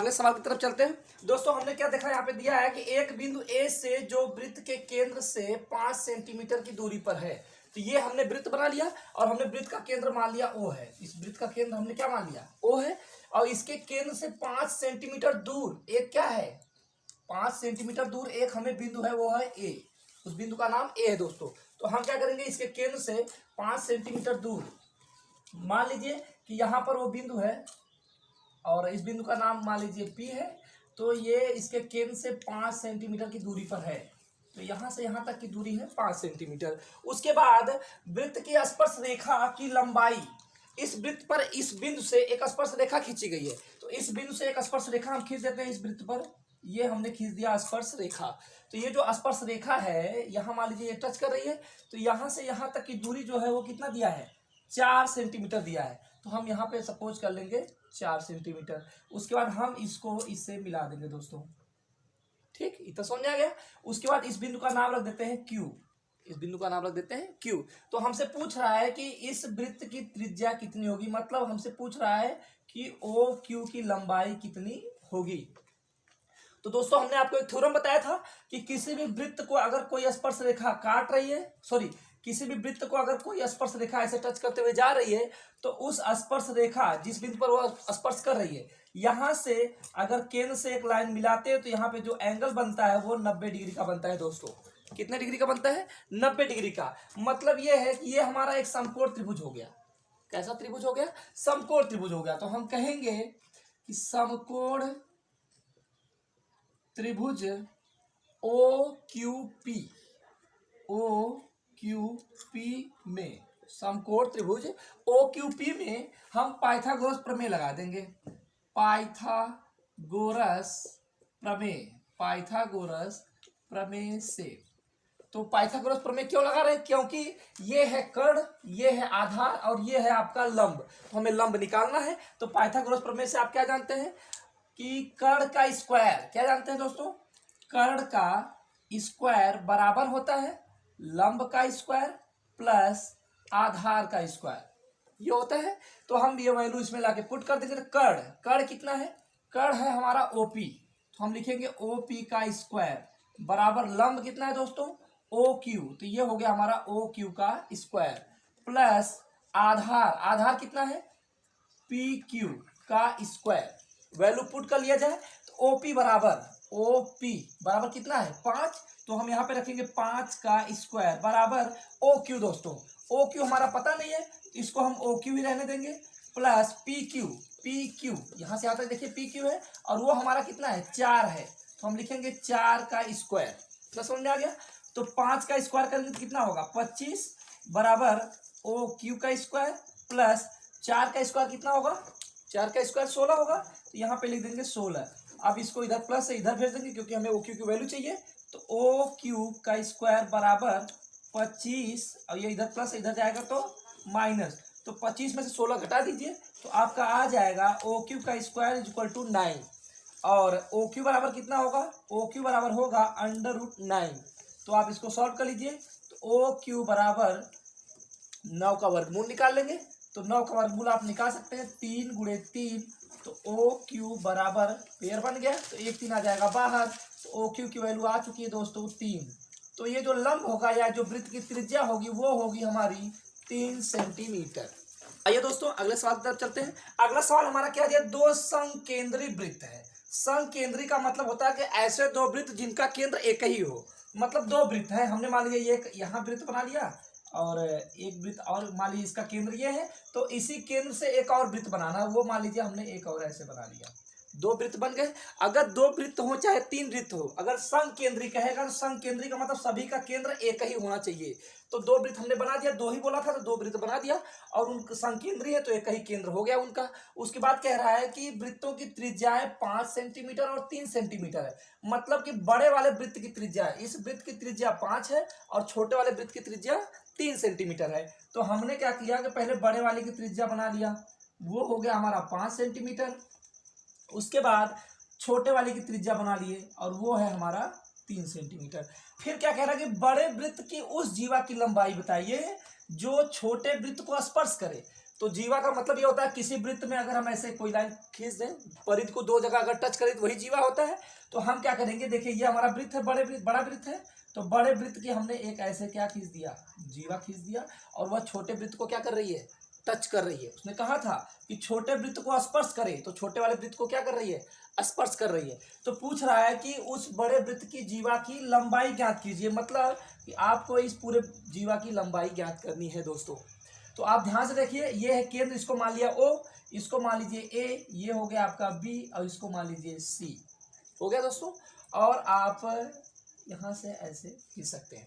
अगले सवाल की तरफ चलते हैं। दोस्तों हमने क्या देखा, यहाँ पे दिया है कि एक बिंदु ए से जो वृत्त के केंद्र से 5 सेंटीमीटर की दूरी पर है। तो ये हमने वृत्त बना लिया और हमने वृत्त का केंद्र मान लिया ओ है। इस वृत्त का केंद्र हमने क्या मान लिया, ओ है। और इसके केंद्र से 5 सेंटीमीटर दूर एक क्या है, 5 सेंटीमीटर दूर एक हमें बिंदु है, वो है ए। उस बिंदु का नाम ए है दोस्तों। तो हम क्या करेंगे, इसके केंद्र से 5 सेंटीमीटर दूर मान लीजिए कि यहाँ पर वो बिंदु है और इस बिंदु का नाम मान लीजिए पी है। तो ये इसके केंद्र से 5 सेंटीमीटर की दूरी पर है। तो यहाँ से यहाँ तक की दूरी है 5 सेंटीमीटर। उसके बाद वृत्त की स्पर्श रेखा की लंबाई, इस वृत्त पर इस बिंदु से एक स्पर्श रेखा खींची गई है। तो इस बिंदु से एक स्पर्श रेखा हम खींच देते हैं इस वृत्त पर, ये हमने खींच दिया स्पर्श रेखा। तो ये जो स्पर्श रेखा है यहाँ मान लीजिए ये टच कर रही है। तो यहाँ से यहाँ तक की दूरी जो है वो कितना दिया है, 4 सेंटीमीटर दिया है। तो हम यहाँ पे सपोज कर लेंगे 4 सेंटीमीटर। उसके बाद हम इसको इससे मिला देंगे दोस्तों, ठीक, इतना समझ आ गया। उसके बाद इस बिंदु का नाम रख देते हैं क्यू, इस बिंदु का नाम रख देते हैं क्यू। तो हमसे पूछ रहा है कि इस वृत्त की त्रिज्या कितनी होगी, मतलब हमसे पूछ रहा है कि ओ क्यू की लंबाई कितनी होगी। तो दोस्तों हमने आपको एक थ्योरम बताया था कि किसी भी वृत्त को अगर कोई स्पर्श रेखा काट रही है, किसी भी वृत्त को अगर कोई स्पर्श रेखा ऐसे टच करते हुए जा रही है, तो उस स्पर्श रेखा जिस बिंदु पर वो स्पर्श कर रही है, यहाँ से अगर केंद्र से एक लाइन मिलाते हैं तो यहाँ पे जो एंगल बनता है वो 90 डिग्री का बनता है दोस्तों। कितने डिग्री का बनता है, 90 डिग्री का। मतलब ये है कि ये हमारा एक समकोण त्रिभुज हो गया। कैसा त्रिभुज हो गया, समकोण त्रिभुज हो गया। तो हम कहेंगे कि समकोण त्रिभुज ओ क्यू पी में, समकोण त्रिभुज ओ क्यू पी में हम पाइथागोरस प्रमेय लगा देंगे। पाइथागोरस प्रमेय से। तो पाइथागोरस प्रमेय क्यों लगा रहे हैं, क्योंकि ये है कर्ण, ये है आधार और ये है आपका लंब। तो हमें लंब निकालना है। तो पाइथागोरस प्रमेय से आप क्या जानते हैं कि कर्ण का स्क्वायर, क्या जानते हैं दोस्तों, कर्ण का स्क्वायर बराबर होता है लंब का स्क्वायर प्लस आधार का स्क्वायर, ये होता है। तो हम ये वैल्यू इसमें लाके पुट कर देंगे। तो कर्ण कितना है, कर्ण है हमारा ओपी। तो हम लिखेंगे ओपी का स्क्वायर बराबर लंब कितना है दोस्तों, ओ क्यू। तो ये हो गया हमारा ओ क्यू का स्क्वायर प्लस आधार कितना है, पी क्यू का स्क्वायर। वैल्यू पुट कर लिया जाए तो ओपी बराबर कितना है, 5। तो हम यहाँ पे रखेंगे 5 का स्क्वायर बराबर ओ क्यू। दोस्तों ओ क्यू हमारा पता नहीं है, इसको हम ओ क्यू ही रहने देंगे प्लस पी क्यू यहाँ से आता है, देखिए पी क्यू है और वो हमारा कितना है, 4 है। तो हम लिखेंगे 4 का स्क्वायर। प्लस समझ में आ गया। तो 5 का स्क्वायर करेंगे तो कितना होगा, 25 बराबर ओ क्यू का स्क्वायर प्लस 4 का स्क्वायर कितना होगा, 4 का स्क्वायर 16 होगा। तो यहाँ पे लिख देंगे 16। अब इसको इधर प्लस से इधर भेज देंगे क्योंकि हमें ओ क्यू की वैल्यू चाहिए। तो ओ क्यू का स्क्वायर बराबर 25 और ये इधर प्लस इधर जाएगा तो माइनस। तो 25 में से 16 घटा दीजिए तो आपका आ जाएगा ओ क्यू का स्क्वायर इज इक्वल टू 9। और ओ क्यू बराबर कितना होगा, ओ क्यू बराबर होगा √9। तो आप इसको सॉल्व कर लीजिए। तो ओ क्यू बराबर 9 का वर्गमूल निकाल लेंगे। तो 9 का वर्गमूल आप निकाल सकते हैं, 3 × 3। तो ओ क्यू बराबर पेयर बन गया तो 1 3 आ जाएगा बाहर। तो ओ क्यू की वैल्यू आ चुकी है दोस्तों 3। तो ये जो लंब होगा या जो वृत्त की त्रिज्या होगी वो होगी हमारी 3 सेंटीमीटर। आइए दोस्तों अगले सवाल की तरफ चलते हैं। अगला सवाल हमारा क्या है, दो समकेंद्री वृत्त है। समकेंद्री का मतलब होता है कि ऐसे दो वृत्त जिनका केंद्र एक ही हो। मतलब दो वृत्त है, हमने मान लीजिए एक यहाँ वृत्त बना लिया और एक वृत्त और मान लीजिए इसका केंद्र ये है। तो इसी केंद्र से एक और वृत्त बनाना, वो मान लीजिए हमने एक और ऐसे बना लिया, 2 वृत्त बन गए। अगर 2 वृत्त हो चाहे 3 वृत्त हो, अगर समकेंद्री कहेगा तो समकेंद्री का मतलब सभी का केंद्र एक ही होना चाहिए। तो 2 वृत्त हमने बना दिया, 2 ही बोला था तो 2 वृत्त बना दिया और उनका समकेंद्री है तो एक ही केंद्र हो गया उनका। उसके बाद कह रहा है कि वृत्तों की त्रिज्याएं 5 सेंटीमीटर और 3 सेंटीमीटर है। मतलब कि बड़े वाले वृत्त की त्रिज्या, इस वृत्त की त्रिज्या 5 है और छोटे वाले वृत्त की त्रिज्या 3 सेंटीमीटर है। तो हमने क्या किया कि पहले बड़े वाले की त्रिज्या बना लिया, वो हो गया हमारा 5 सेंटीमीटर। उसके बाद छोटे वाले की त्रिज्या बना लिए और वो है हमारा 3 सेंटीमीटर। फिर क्या कह रहा है कि बड़े वृत्त की उस जीवा की लंबाई बताइए जो छोटे वृत्त को स्पर्श करे। तो जीवा का मतलब ये होता है किसी वृत्त में अगर हम ऐसे कोई लाइन खींच दें, परिधि को दो जगह अगर टच करें तो वही जीवा होता है। तो हम क्या करेंगे, देखिए ये हमारा वृत्त है, बड़ा वृत्त है, तो बड़े वृत्त की हमने एक ऐसे क्या खींच दिया, जीवा खींच दिया, और वह छोटे वृत्त को क्या कर रही है, टच कर रही है। उसने कहा था कि छोटे वृत्त को स्पर्श करे, तो छोटे वाले वृत्त को क्या कर रही है, स्पर्श कर रही है। तो पूछ रहा है कि उस बड़े वृत्त की जीवा की लंबाई ज्ञात कीजिए, मतलब कि आपको इस पूरे जीवा की लंबाई ज्ञात करनी है दोस्तों। तो आप ध्यान से देखिए, ये है केंद्र, इसको मान लिया O, इसको मान लीजिए A, ये हो गया आपका B, और इसको मान लीजिए C। हो गया दोस्तों। और आप यहां से ऐसे खींच सकते हैं।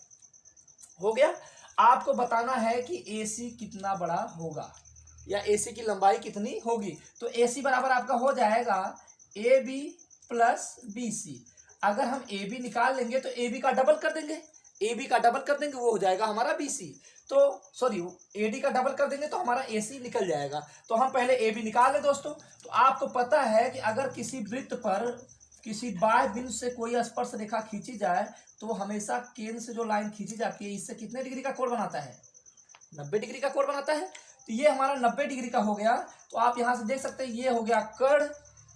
हो गया। आपको बताना है कि AC कितना बड़ा होगा या AC की लंबाई कितनी होगी। तो AC बराबर आपका हो जाएगा AB प्लस BC। अगर हम AB निकाल लेंगे तो AB का डबल कर देंगे, AB का डबल कर देंगे, वो हो जाएगा हमारा BC। तो सॉरी, AD का डबल कर देंगे तो हमारा AC निकल जाएगा। तो हम पहले AB निकाल लें दोस्तों। तो आपको पता है कि अगर किसी वृत्त पर किसी बाह्य बिंदु से कोई स्पर्श रेखा खींची जाए तो हमेशा केंद्र से जो लाइन खींची जाती है इससे कितने डिग्री का कोण बनाता है, 90 डिग्री का कोण बनाता है। तो ये हमारा 90 डिग्री का हो गया। तो आप यहां से देख सकते हैं, ये हो गया कर्ण,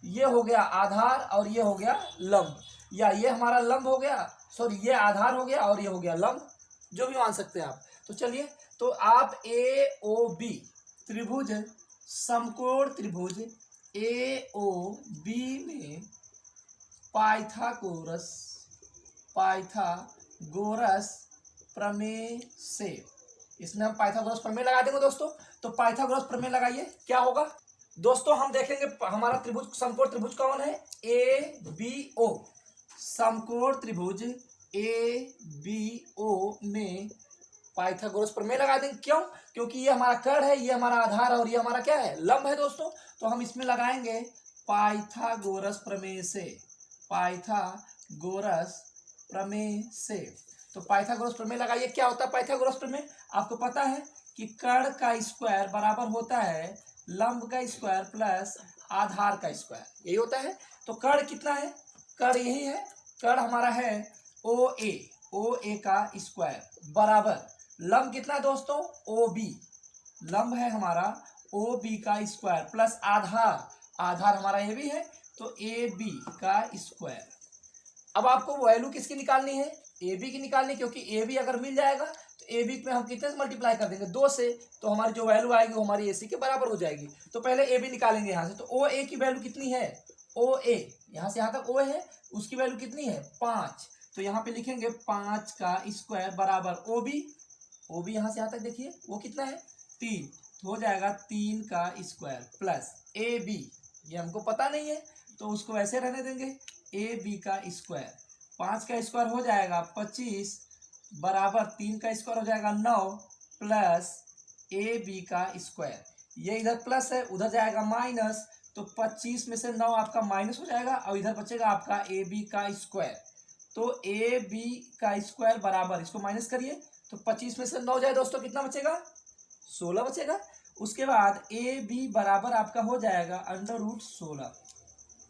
ये हो गया आधार, और ये हो गया लंब, या ये हमारा लंब हो गया, सॉरी ये आधार हो गया और ये हो गया लंब, जो भी मान सकते हैं आप। तो चलिए, तो आप AOB त्रिभुज, समकोण त्रिभुज AOB में पाइथागोरस प्रमेय से, इसमें हम पाइथागोरस प्रमेय लगा देंगे दोस्तों। तो पाइथागोरस प्रमेय लगाइए, क्या होगा दोस्तों, हम देखेंगे हमारा त्रिभुज, समकोण त्रिभुज कौन है, ABO। समकोण त्रिभुज ABO में पाइथागोरस प्रमेय लगा देंगे। क्यों? क्योंकि ये हमारा कर्ण है, ये हमारा आधार, और ये हमारा क्या है, लंब है दोस्तों। तो हम इसमें लगाएंगे पाइथागोरस प्रमेय से, पाइथागोरस प्रमेय से। तो पाइथागोरस प्रमेय लगाइए। क्या होता है पाइथागोरस प्रमेय, आपको पता है कि कर्ण का स्क्वायर बराबर होता है लंब का स्क्वायर प्लस आधार का स्क्वायर, यही होता है। तो कर्ण कितना है, कर्ण यही है, कर्ण हमारा है OA का स्क्वायर बराबर लंब कितना है दोस्तों, OB, लंब है हमारा OB का स्क्वायर प्लस आधार, आधार हमारा AB है, तो AB का स्क्वायर। अब आपको वैल्यू किसकी निकालनी है, AB की निकालनी, क्योंकि AB अगर मिल जाएगा तो AB में हम कितने से मल्टीप्लाई कर देंगे, 2 से, तो हमारी जो वैल्यू आएगी वो हमारी AC के बराबर हो जाएगी। तो पहले AB निकालेंगे यहाँ से। तो OA की वैल्यू कितनी है, OA यहाँ से यहाँ तक OA है, उसकी वैल्यू कितनी है 5। तो यहाँ पे लिखेंगे 5 का स्क्वायर बराबर OB यहाँ से यहाँ तक देखिए वो कितना है 3, तो हो जाएगा 3 का स्क्वायर प्लस AB, ये हमको पता नहीं है तो उसको ऐसे रहने देंगे, AB का स्क्वायर, 5 का स्क्वायर हो जाएगा 25 बराबर 3 का स्क्वायर हो जाएगा 9 प्लस AB का स्क्वायर, ये इधर प्लस है उधर जाएगा माइनस, तो 25 में से 9 आपका माइनस हो जाएगा और इधर बचेगा आपका AB का स्क्वायर। तो AB का स्क्वायर बराबर, इसको माइनस करिए, तो 25 में से 9 जाए दोस्तों कितना बचेगा, 16 बचेगा। उसके बाद AB बराबर आपका हो जाएगा √16,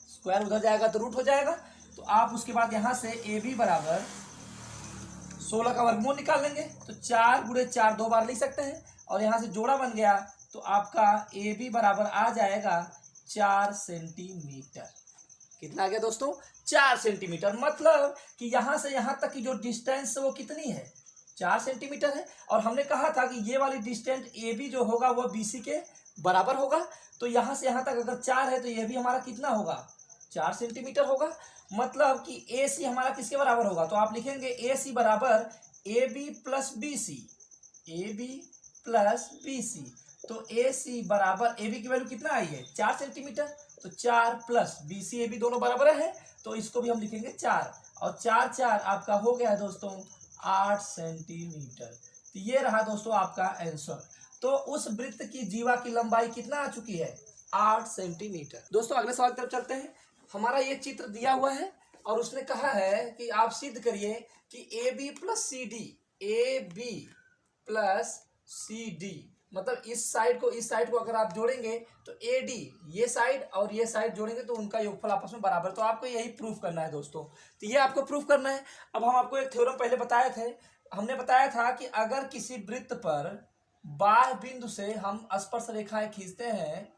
स्क्वायर उधर जाएगा तो रूट हो जाएगा। तो आप उसके बाद यहाँ से AB बराबर 16 का वर्गमूल निकाल लेंगे, तो 4 × 4 2 बार लिख सकते हैं, और यहाँ से जोड़ा बन गया, तो आपका AB बराबर आ जाएगा 4 सेंटीमीटर। कितना आ गया दोस्तों, 4 सेंटीमीटर। मतलब कि यहाँ से यहाँ तक की जो डिस्टेंस है वो कितनी है, 4 सेंटीमीटर है। और हमने कहा था कि ये वाली डिस्टेंस AB जो होगा वो BC के बराबर होगा। तो यहाँ से यहाँ तक अगर 4 है तो ये भी हमारा कितना होगा, 4 सेंटीमीटर होगा। मतलब कि AC हमारा किसके बराबर होगा, तो आप लिखेंगे AC बराबर AB plus BC, AB plus BC। तो AC बराबर, AB की वैल्यू कितना आई है 4 सेंटीमीटर, तो 4 प्लस BC AB दोनों बराबर है, तो इसको भी हम लिखेंगे 4, और 4 4 आपका हो गया है दोस्तों 8 सेंटीमीटर। तो ये रहा दोस्तों आपका आंसर। तो उस वृत्त की जीवा की लंबाई कितना आ चुकी है, 8 सेंटीमीटर। दोस्तों अगले सवाल की तरफ चलते हैं। हमारा ये चित्र दिया हुआ है और उसने कहा है कि आप सिद्ध करिए कि AB प्लस CD, मतलब इस साइड को अगर आप जोड़ेंगे तो AD, ये साइड और ये साइड जोड़ेंगे तो उनका योगफल आपस में बराबर। तो आपको यही प्रूफ करना है दोस्तों, तो ये आपको प्रूफ करना है। अब हम आपको एक थ्योरम पहले बताए थे, हमने बताया था कि अगर किसी वृत्त पर बाह्य बिंदु से हम स्पर्श रेखाएं खींचते हैं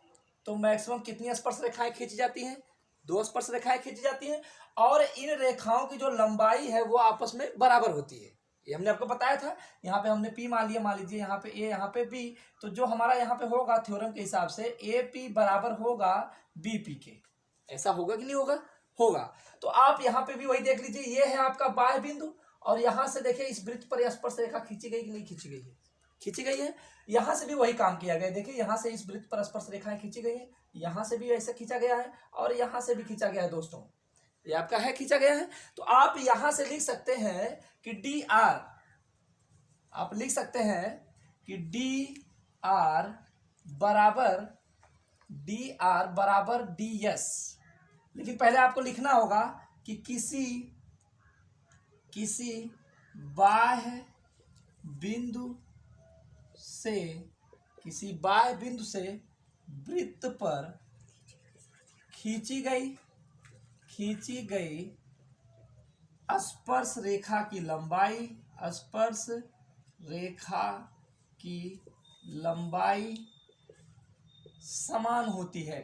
तो मैक्सिमम कितनी स्पर्श रेखाएं खींची जाती हैं? 2 स्पर्श रेखाएं खींची जाती हैं और इन रेखाओं की जो लंबाई है वो आपस में बराबर होती है। ये हमने आपको बताया था। यहाँ पे हमने P मान लिया, मान लीजिए यहाँ पे A, यहाँ पे B, तो जो हमारा यहाँ पे होगा थ्योरम के हिसाब से AP बराबर होगा BP के। ऐसा होगा कि नहीं होगा? होगा। तो आप यहाँ पे भी वही देख लीजिए, ये है आपका बाह्य बिंदु और यहाँ से देखिए इस वृत्त पर स्पर्श रेखा खींची गई कि नहीं खींची गई है? खींची गई है। यहाँ से भी वही काम किया गया है। देखिए यहाँ से इस वृत्त पर स्पर्श रेखाएं खींची गई है, यहाँ से भी ऐसे खींचा गया है और यहाँ से भी खींचा गया है दोस्तों। ये आपका है खींचा गया है। तो आप यहाँ से लिख सकते हैं कि डी आर, आप लिख सकते हैं कि डी आर बराबर डी एस। लेकिन पहले आपको लिखना होगा कि किसी बाह्य बिंदु से वृत्त पर खींची गई स्पर्श रेखा की लंबाई समान होती है।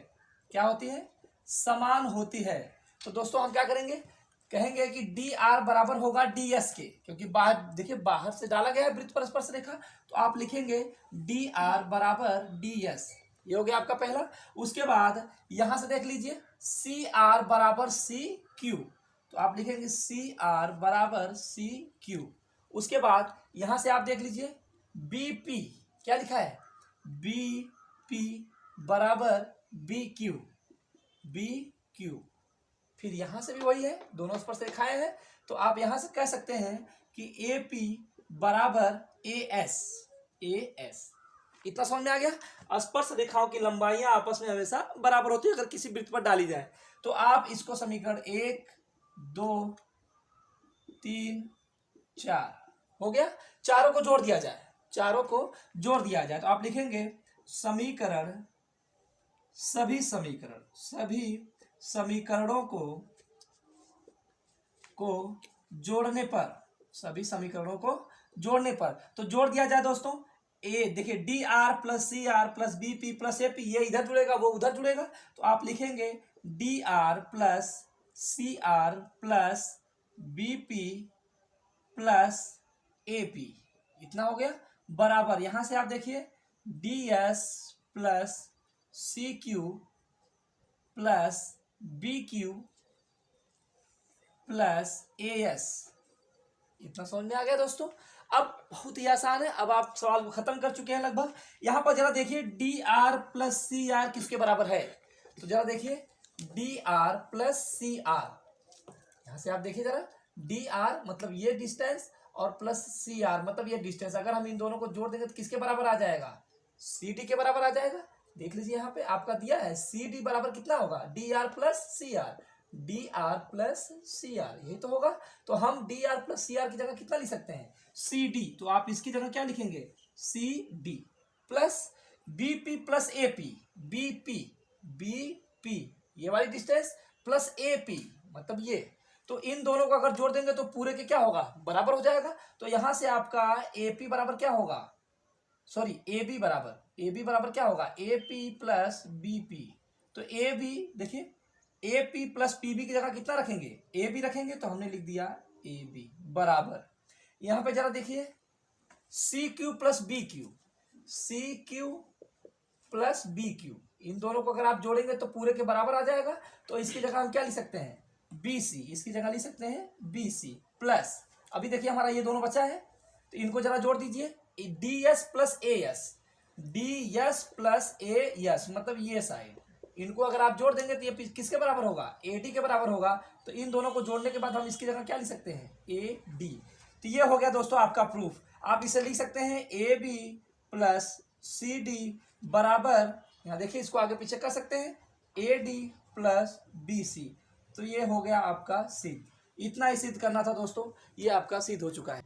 क्या होती है? समान होती है। तो दोस्तों हम क्या करेंगे? कहेंगे कि डी आर बराबर होगा डी एस के, क्योंकि बाहर देखिए बाहर से डाला गया है वृत्त पर स्पर्श रेखा, तो आप लिखेंगे डी आर बराबर डी एस। ये हो गया आपका पहला। उसके बाद यहां से देख लीजिए सी आर बराबर सी क्यू, तो आप लिखेंगे सी आर बराबर सी क्यू। उसके बाद यहां से आप देख लीजिए बीपी, क्या लिखा है? बीपी बराबर बी क्यू। फिर यहां से भी वही है, दोनों स्पर्श रेखाएं हैं, तो आप यहां से कह सकते हैं कि AP बराबर AS। इतना समझ में आ गया? स्पर्श रेखाओं की लंबाइयां आपस में हमेशा बराबर होती है अगर किसी वृत्त पर डाली जाए। तो आप इसको समीकरण 1, 2, 3, 4 हो गया। चारों को जोड़ दिया जाए, तो आप लिखेंगे सभी समीकरणों को जोड़ने पर, तो जोड़ दिया जाए दोस्तों। ए देखिए D R plus C R plus B P plus A P, ये इधर जुड़ेगा वो उधर जुड़ेगा, तो आप लिखेंगे D R plus C R plus B P plus A P. इतना हो गया बराबर। यहां से आप देखिए D S plus C Q plus B Q plus A S. इतना समझ में आ गया दोस्तों? अब बहुत ही आसान है। अब आप सवाल को खत्म कर चुके हैं लगभग। यहां पर जरा देखिए D R plus C R किसके बराबर है? तो जरा देखिए D R plus C R, यहां से आप देखिए जरा डी आर मतलब ये डिस्टेंस और प्लस सी आर मतलब ये डिस्टेंस, अगर हम इन दोनों को जोड़ देंगे तो किसके बराबर आ जाएगा? सी डी के बराबर आ जाएगा। देख लीजिए यहाँ पे आपका दिया है सी डी बराबर कितना होगा? D R plus C R, D R plus C R, यही तो होगा। तो हम D R plus C R की जगह कितना लिख सकते हैं? C D. तो आप इसकी जगह क्या लिखेंगे? C D plus B P plus A P, B P ये वाली डिस्टेंस प्लस ए पी मतलब ये, तो इन दोनों को अगर जोड़ देंगे तो पूरे के क्या होगा? बराबर हो जाएगा। तो यहां से आपका ए पी बराबर क्या होगा? सॉरी ए बी बराबर क्या होगा? A P plus B P. तो ए बी देखिए A P plus P B की जगह कितना रखेंगे? ए बी रखेंगे, तो हमने लिख दिया ए बी बराबर। यहां पे जरा देखिए C Q plus B Q, इन दोनों को अगर आप जोड़ेंगे तो पूरे के बराबर आ जाएगा। तो इसकी जगह हम क्या लिख सकते हैं? बी सी, इसकी जगह लिख सकते हैं बी सी प्लस, अभी देखिए हमारा ये दोनों बचा है तो इनको जरा जोड़ दीजिए D S plus A S, मतलब ये साइड, इनको अगर आप जोड़ देंगे तो ये किसके बराबर होगा? ए डी के बराबर होगा। तो इन दोनों को जोड़ने के बाद हम इसकी जगह क्या लिख सकते हैं? A D. तो ये हो गया दोस्तों आपका प्रूफ। आप इसे लिख सकते हैं A B plus C D बराबर, यहाँ देखिए इसको आगे पीछे कर सकते हैं, A D plus B C. तो ये हो गया आपका सिद्ध। इतना ही सिद्ध करना था दोस्तों, ये आपका सिद्ध हो चुका है।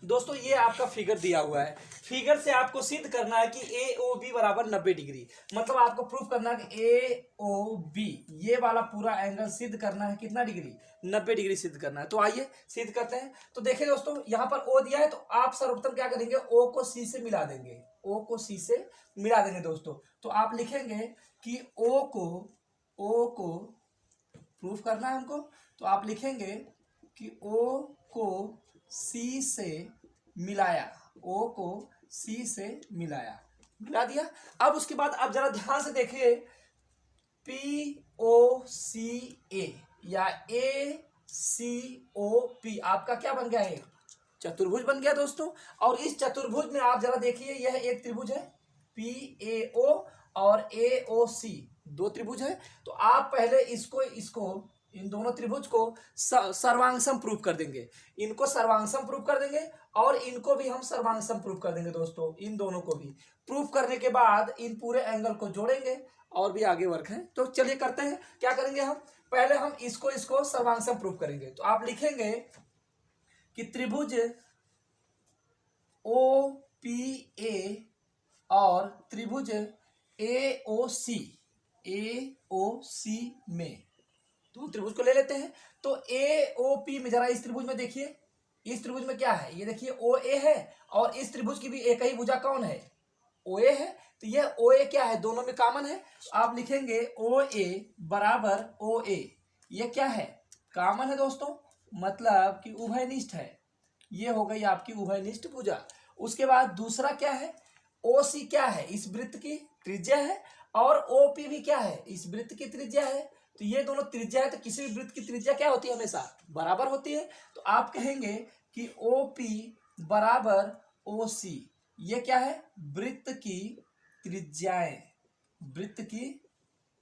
दोस्तों ये आपका फिगर दिया हुआ है, फिगर से आपको सिद्ध करना है कि ए ओ बी बराबर 90 डिग्री। मतलब आपको प्रूफ करना है कि ए ओ बी ये वाला पूरा एंगल सिद्ध करना है कितना डिग्री, 90 डिग्री सिद्ध करना है। तो आइए सिद्ध करते हैं। तो देखिए दोस्तों यहाँ पर ओ दिया है, तो आप सर्वप्रथम क्या करेंगे, ओ को सी से मिला देंगे, ओ को सी से मिला देंगे दोस्तों। तो आप लिखेंगे कि ओ को प्रूफ करना है हमको, तो आप लिखेंगे कि ओ को सी से मिलाया, ओ को सी से मिला दिया। अब उसके बाद आप जरा ध्यान से देखिए, पी ओ सी ए या ए सी ओ पी आपका क्या बन गया है, चतुर्भुज बन गया दोस्तों। और इस चतुर्भुज में आप जरा देखिए, यह एक त्रिभुज है पी ए ओ और ए ओ सी, दो त्रिभुज है। तो आप पहले इसको इन दोनों त्रिभुज को सर्वांगसम प्रूफ कर देंगे, इनको सर्वांगसम प्रूफ कर देंगे और इनको भी हम सर्वांगसम प्रूफ कर देंगे दोस्तों। इन दोनों को भी प्रूफ करने के बाद इन पूरे एंगल को जोड़ेंगे और भी आगे वर्क है। तो चलिए करते हैं, क्या करेंगे हम, पहले हम इसको सर्वांगसम प्रूफ करेंगे। तो आप लिखेंगे कि त्रिभुज ओ पी ए और त्रिभुज ए ओ सी में, तो त्रिभुज को ले लेते हैं। तो ए ओ पी में जरा इस त्रिभुज में देखिए, इस त्रिभुज में क्या है, ये देखिए ओ ए है और इस त्रिभुज की भी एक ही भुजा कौन है, ओ ए है। तो यह ओ ए क्या है, दोनों में कॉमन है। तो आप लिखेंगे ओ ए बराबर ओ ए, ये क्या है, कॉमन है दोस्तों, मतलब कि उभयनिष्ठ है। ये हो गई आपकी उभयनिष्ठ भुजा। उसके बाद दूसरा क्या है, ओ सी क्या है, इस वृत्त की त्रिज्या है और ओ पी भी क्या है, इस वृत्त की त्रिज्या है। तो ये दोनों त्रिज्या है, तो किसी भी वृत्त की त्रिज्या क्या होती है, हमेशा बराबर होती है। तो आप कहेंगे कि ओ पी बराबर ओ सी, ये क्या है, वृत्त की त्रिज्याएं, वृत्त की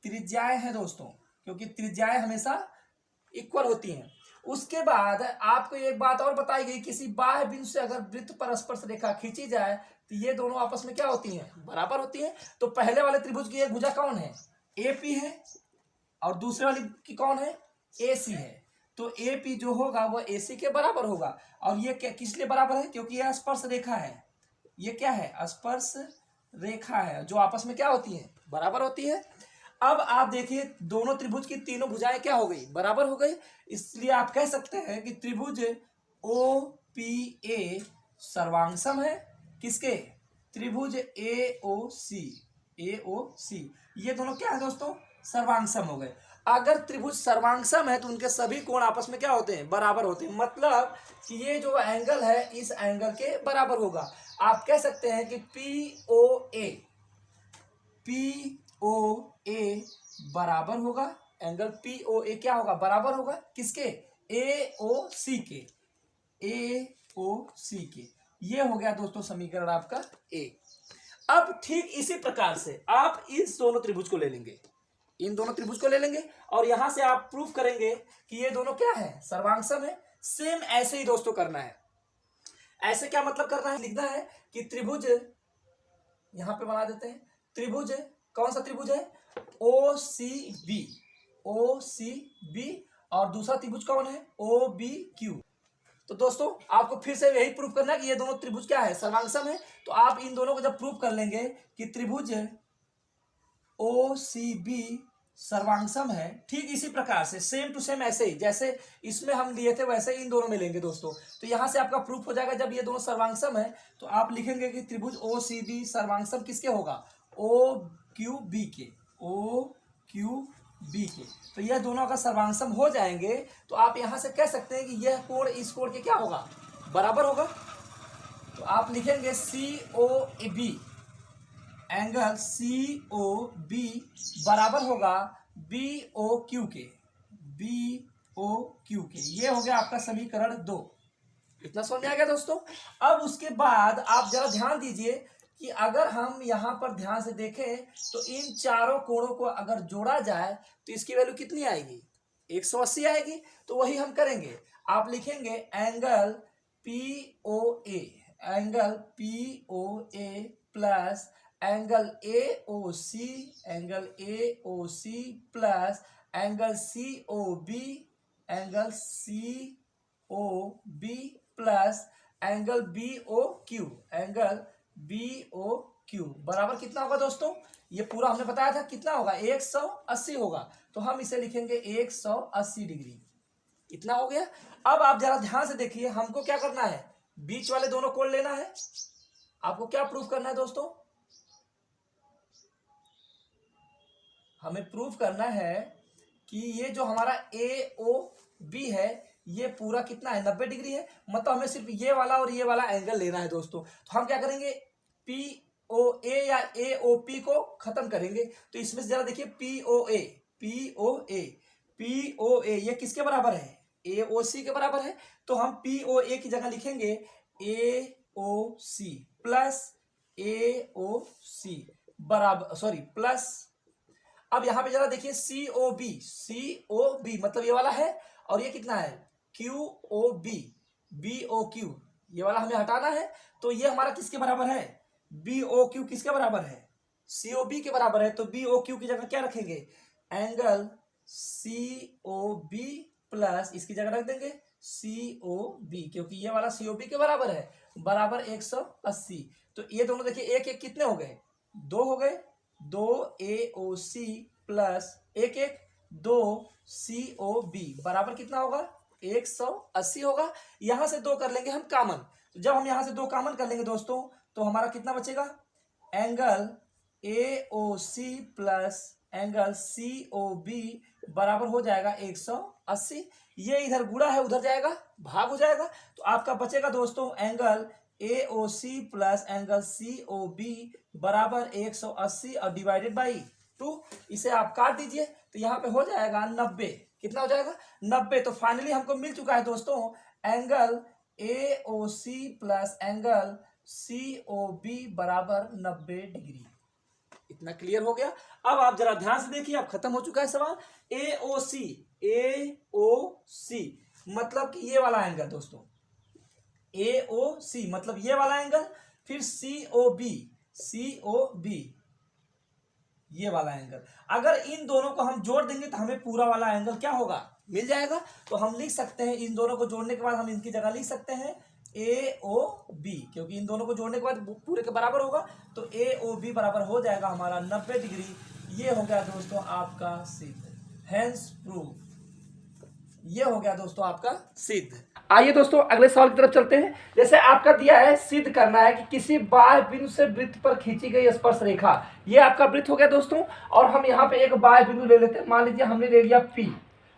त्रिज्याएं हैं दोस्तों, क्योंकि त्रिज्याएं हमेशा इक्वल होती हैं। उसके बाद आपको एक बात और बताई गई, किसी बाह्य बिंदु से अगर वृत्त पर स्पर्श रेखा खींची जाए तो ये दोनों आपस में क्या होती हैं, बराबर होती हैं। तो पहले वाले त्रिभुज की एक भुजा कौन है, ए पी है और दूसरे वाली की कौन है, ए सी है। तो ए पी जो होगा वह ए सी के बराबर होगा। और ये क्या किस लिए बराबर है, क्योंकि यह स्पर्श रेखा है, ये क्या है, स्पर्श रेखा है जो आपस में क्या होती है, बराबर होती है। अब आप देखिए दोनों त्रिभुज की तीनों भुजाएं क्या हो गई, बराबर हो गई। इसलिए आप कह सकते हैं कि त्रिभुज ओ पी ए सर्वांगसम है किसके, त्रिभुज ए ओ सी, ये दोनों क्या है दोस्तों, सर्वांगसम हो गए। अगर त्रिभुज सर्वांगसम है तो उनके सभी कोण आपस में क्या होते हैं, बराबर होते हैं। मतलब कि ये जो एंगल है इस एंगल के बराबर होगा। आप कह सकते हैं कि पी ओ ए बराबर होगा, एंगल पी ओ ए क्या होगा, बराबर होगा किसके, ए ओ सी के। ये हो गया दोस्तों समीकरण आपका ए। अब ठीक इसी प्रकार से आप इस दोनों त्रिभुज को ले लेंगे, इन दोनों त्रिभुज को ले लेंगे और यहां से आप प्रूफ करेंगे कि ये दोनों क्या है, सर्वांगसम है। सेम ऐसे ही दोस्तों करना है। ऐसे क्या मतलब करना है, लिखना है कि त्रिभुज, यहां पे बना देते हैं, त्रिभुज कौन सा त्रिभुज है, ओ सी बी और दूसरा त्रिभुज कौन है, ओ बी क्यू। तो दोस्तों आपको फिर से यही प्रूफ करना है कि ये दोनों त्रिभुज क्या है, सर्वांगसम है। तो आप इन दोनों को जब प्रूफ कर लेंगे कि त्रिभुज ओ सी बी सर्वांगसम है, ठीक इसी प्रकार से सेम टू सेम ऐसे ही जैसे इसमें हम लिए थे वैसे इन दोनों में लेंगे दोस्तों। तो यहां से आपका प्रूफ हो जाएगा, जब ये दोनों सर्वांगसम है तो आप लिखेंगे कि त्रिभुज ओ सी बी सर्वांगसम किसके होगा, ओ क्यू बी के, तो यह दोनों अगर सर्वांगसम हो जाएंगे तो आप यहां से कह सकते हैं कि यह कोण इस कोण के क्या होगा, बराबर होगा। तो आप लिखेंगे C O B, angle C O B बराबर होगा बी ओ क्यू के, ये हो गया आपका समीकरण 2। इतना समझ में आ गया दोस्तों। अब उसके बाद आप जरा ध्यान दीजिए कि अगर हम यहां पर ध्यान से देखें तो इन चारों कोणों को अगर जोड़ा जाए तो इसकी वैल्यू कितनी आएगी, 180 आएगी। तो वही हम करेंगे, आप लिखेंगे angle P O A plus angle A O C plus angle C O B plus angle BOQ, angle BOQ बराबर कितना होगा दोस्तों? ये पूरा हमने बताया था कितना होगा, 180 होगा। तो हम इसे लिखेंगे 180 डिग्री। इतना हो गया। अब आप जरा ध्यान से देखिए, हमको क्या करना है, बीच वाले दोनों कोण लेना है। आपको क्या प्रूफ करना है दोस्तों? हमें प्रूफ करना है कि ये जो हमारा AOB है ये पूरा कितना है, 90 डिग्री है। मतलब हमें सिर्फ ये वाला और ये वाला एंगल लेना है दोस्तों। तो हम क्या करेंगे, POA या AOP को खत्म करेंगे। तो इसमें से जरा देखिए, POA ये किसके बराबर है, AOC के बराबर है। तो हम POA की जगह लिखेंगे AOC प्लस AOC बराबर, सॉरी प्लस, अब यहां पे जरा देखिए COB मतलब ये वाला है, और ये कितना है QOB, BOQ ये वाला हमें हटाना है। तो ये हमारा किसके बराबर है, BOQ किसके बराबर है, COB के बराबर है। तो BOQ की जगह क्या रखेंगे, एंगल COB प्लस इसकी जगह रख देंगे COB, क्योंकि ये वाला COB के बराबर है, बराबर 180। तो ये दोनों देखिए एक एक कितने हो गए, 2 हो गए, 2 AOC प्लस 2 COB बराबर कितना होगा, 180 होगा। यहां से 2 कर लेंगे हम कॉमन। तो जब हम यहां से 2 कॉमन कर लेंगे दोस्तों, तो हमारा कितना बचेगा, angle AOC plus angle COB बराबर हो जाएगा 180। ये इधर गुणा है, उधर जाएगा भाग हो जाएगा। तो आपका बचेगा दोस्तों angle AOC plus angle COB बराबर 180 और डिवाइडेड बाई 2। इसे आप काट दीजिए तो यहाँ पे हो जाएगा 90। कितना हो जाएगा, 90। तो फाइनली हमको मिल चुका है दोस्तों angle AOC plus angle COB बराबर 90 डिग्री। इतना क्लियर हो गया। अब आप जरा ध्यान से देखिए, अब खत्म हो चुका है सवाल। AOC मतलब कि ये वाला एंगल दोस्तों, AOC मतलब ये वाला एंगल, फिर COB ये वाला एंगल। अगर इन दोनों को हम जोड़ देंगे तो हमें पूरा वाला एंगल क्या होगा, मिल जाएगा। तो हम लिख सकते हैं, इन दोनों को जोड़ने के बाद हम इनकी जगह लिख सकते हैं AOB, क्योंकि इन दोनों को जोड़ने के बाद पूरे के बराबर होगा। तो AOB बराबर हो जाएगा हमारा 90 डिग्री। ये हो गया दोस्तों आपका सिद्ध, हेंस प्रूफ। ये हो गया दोस्तों आपका सिद्ध। आइए दोस्तों अगले सवाल की तरफ चलते हैं। जैसे आपका दिया है, सिद्ध करना है कि किसी बाह्य बिंदु से वृत्त पर खींची गई स्पर्श रेखा, ये आपका वृत्त हो गया दोस्तों। और हम यहाँ पे एक बाह्य बिंदु ले लेते हैं, मान लीजिए हमने ले लिया P,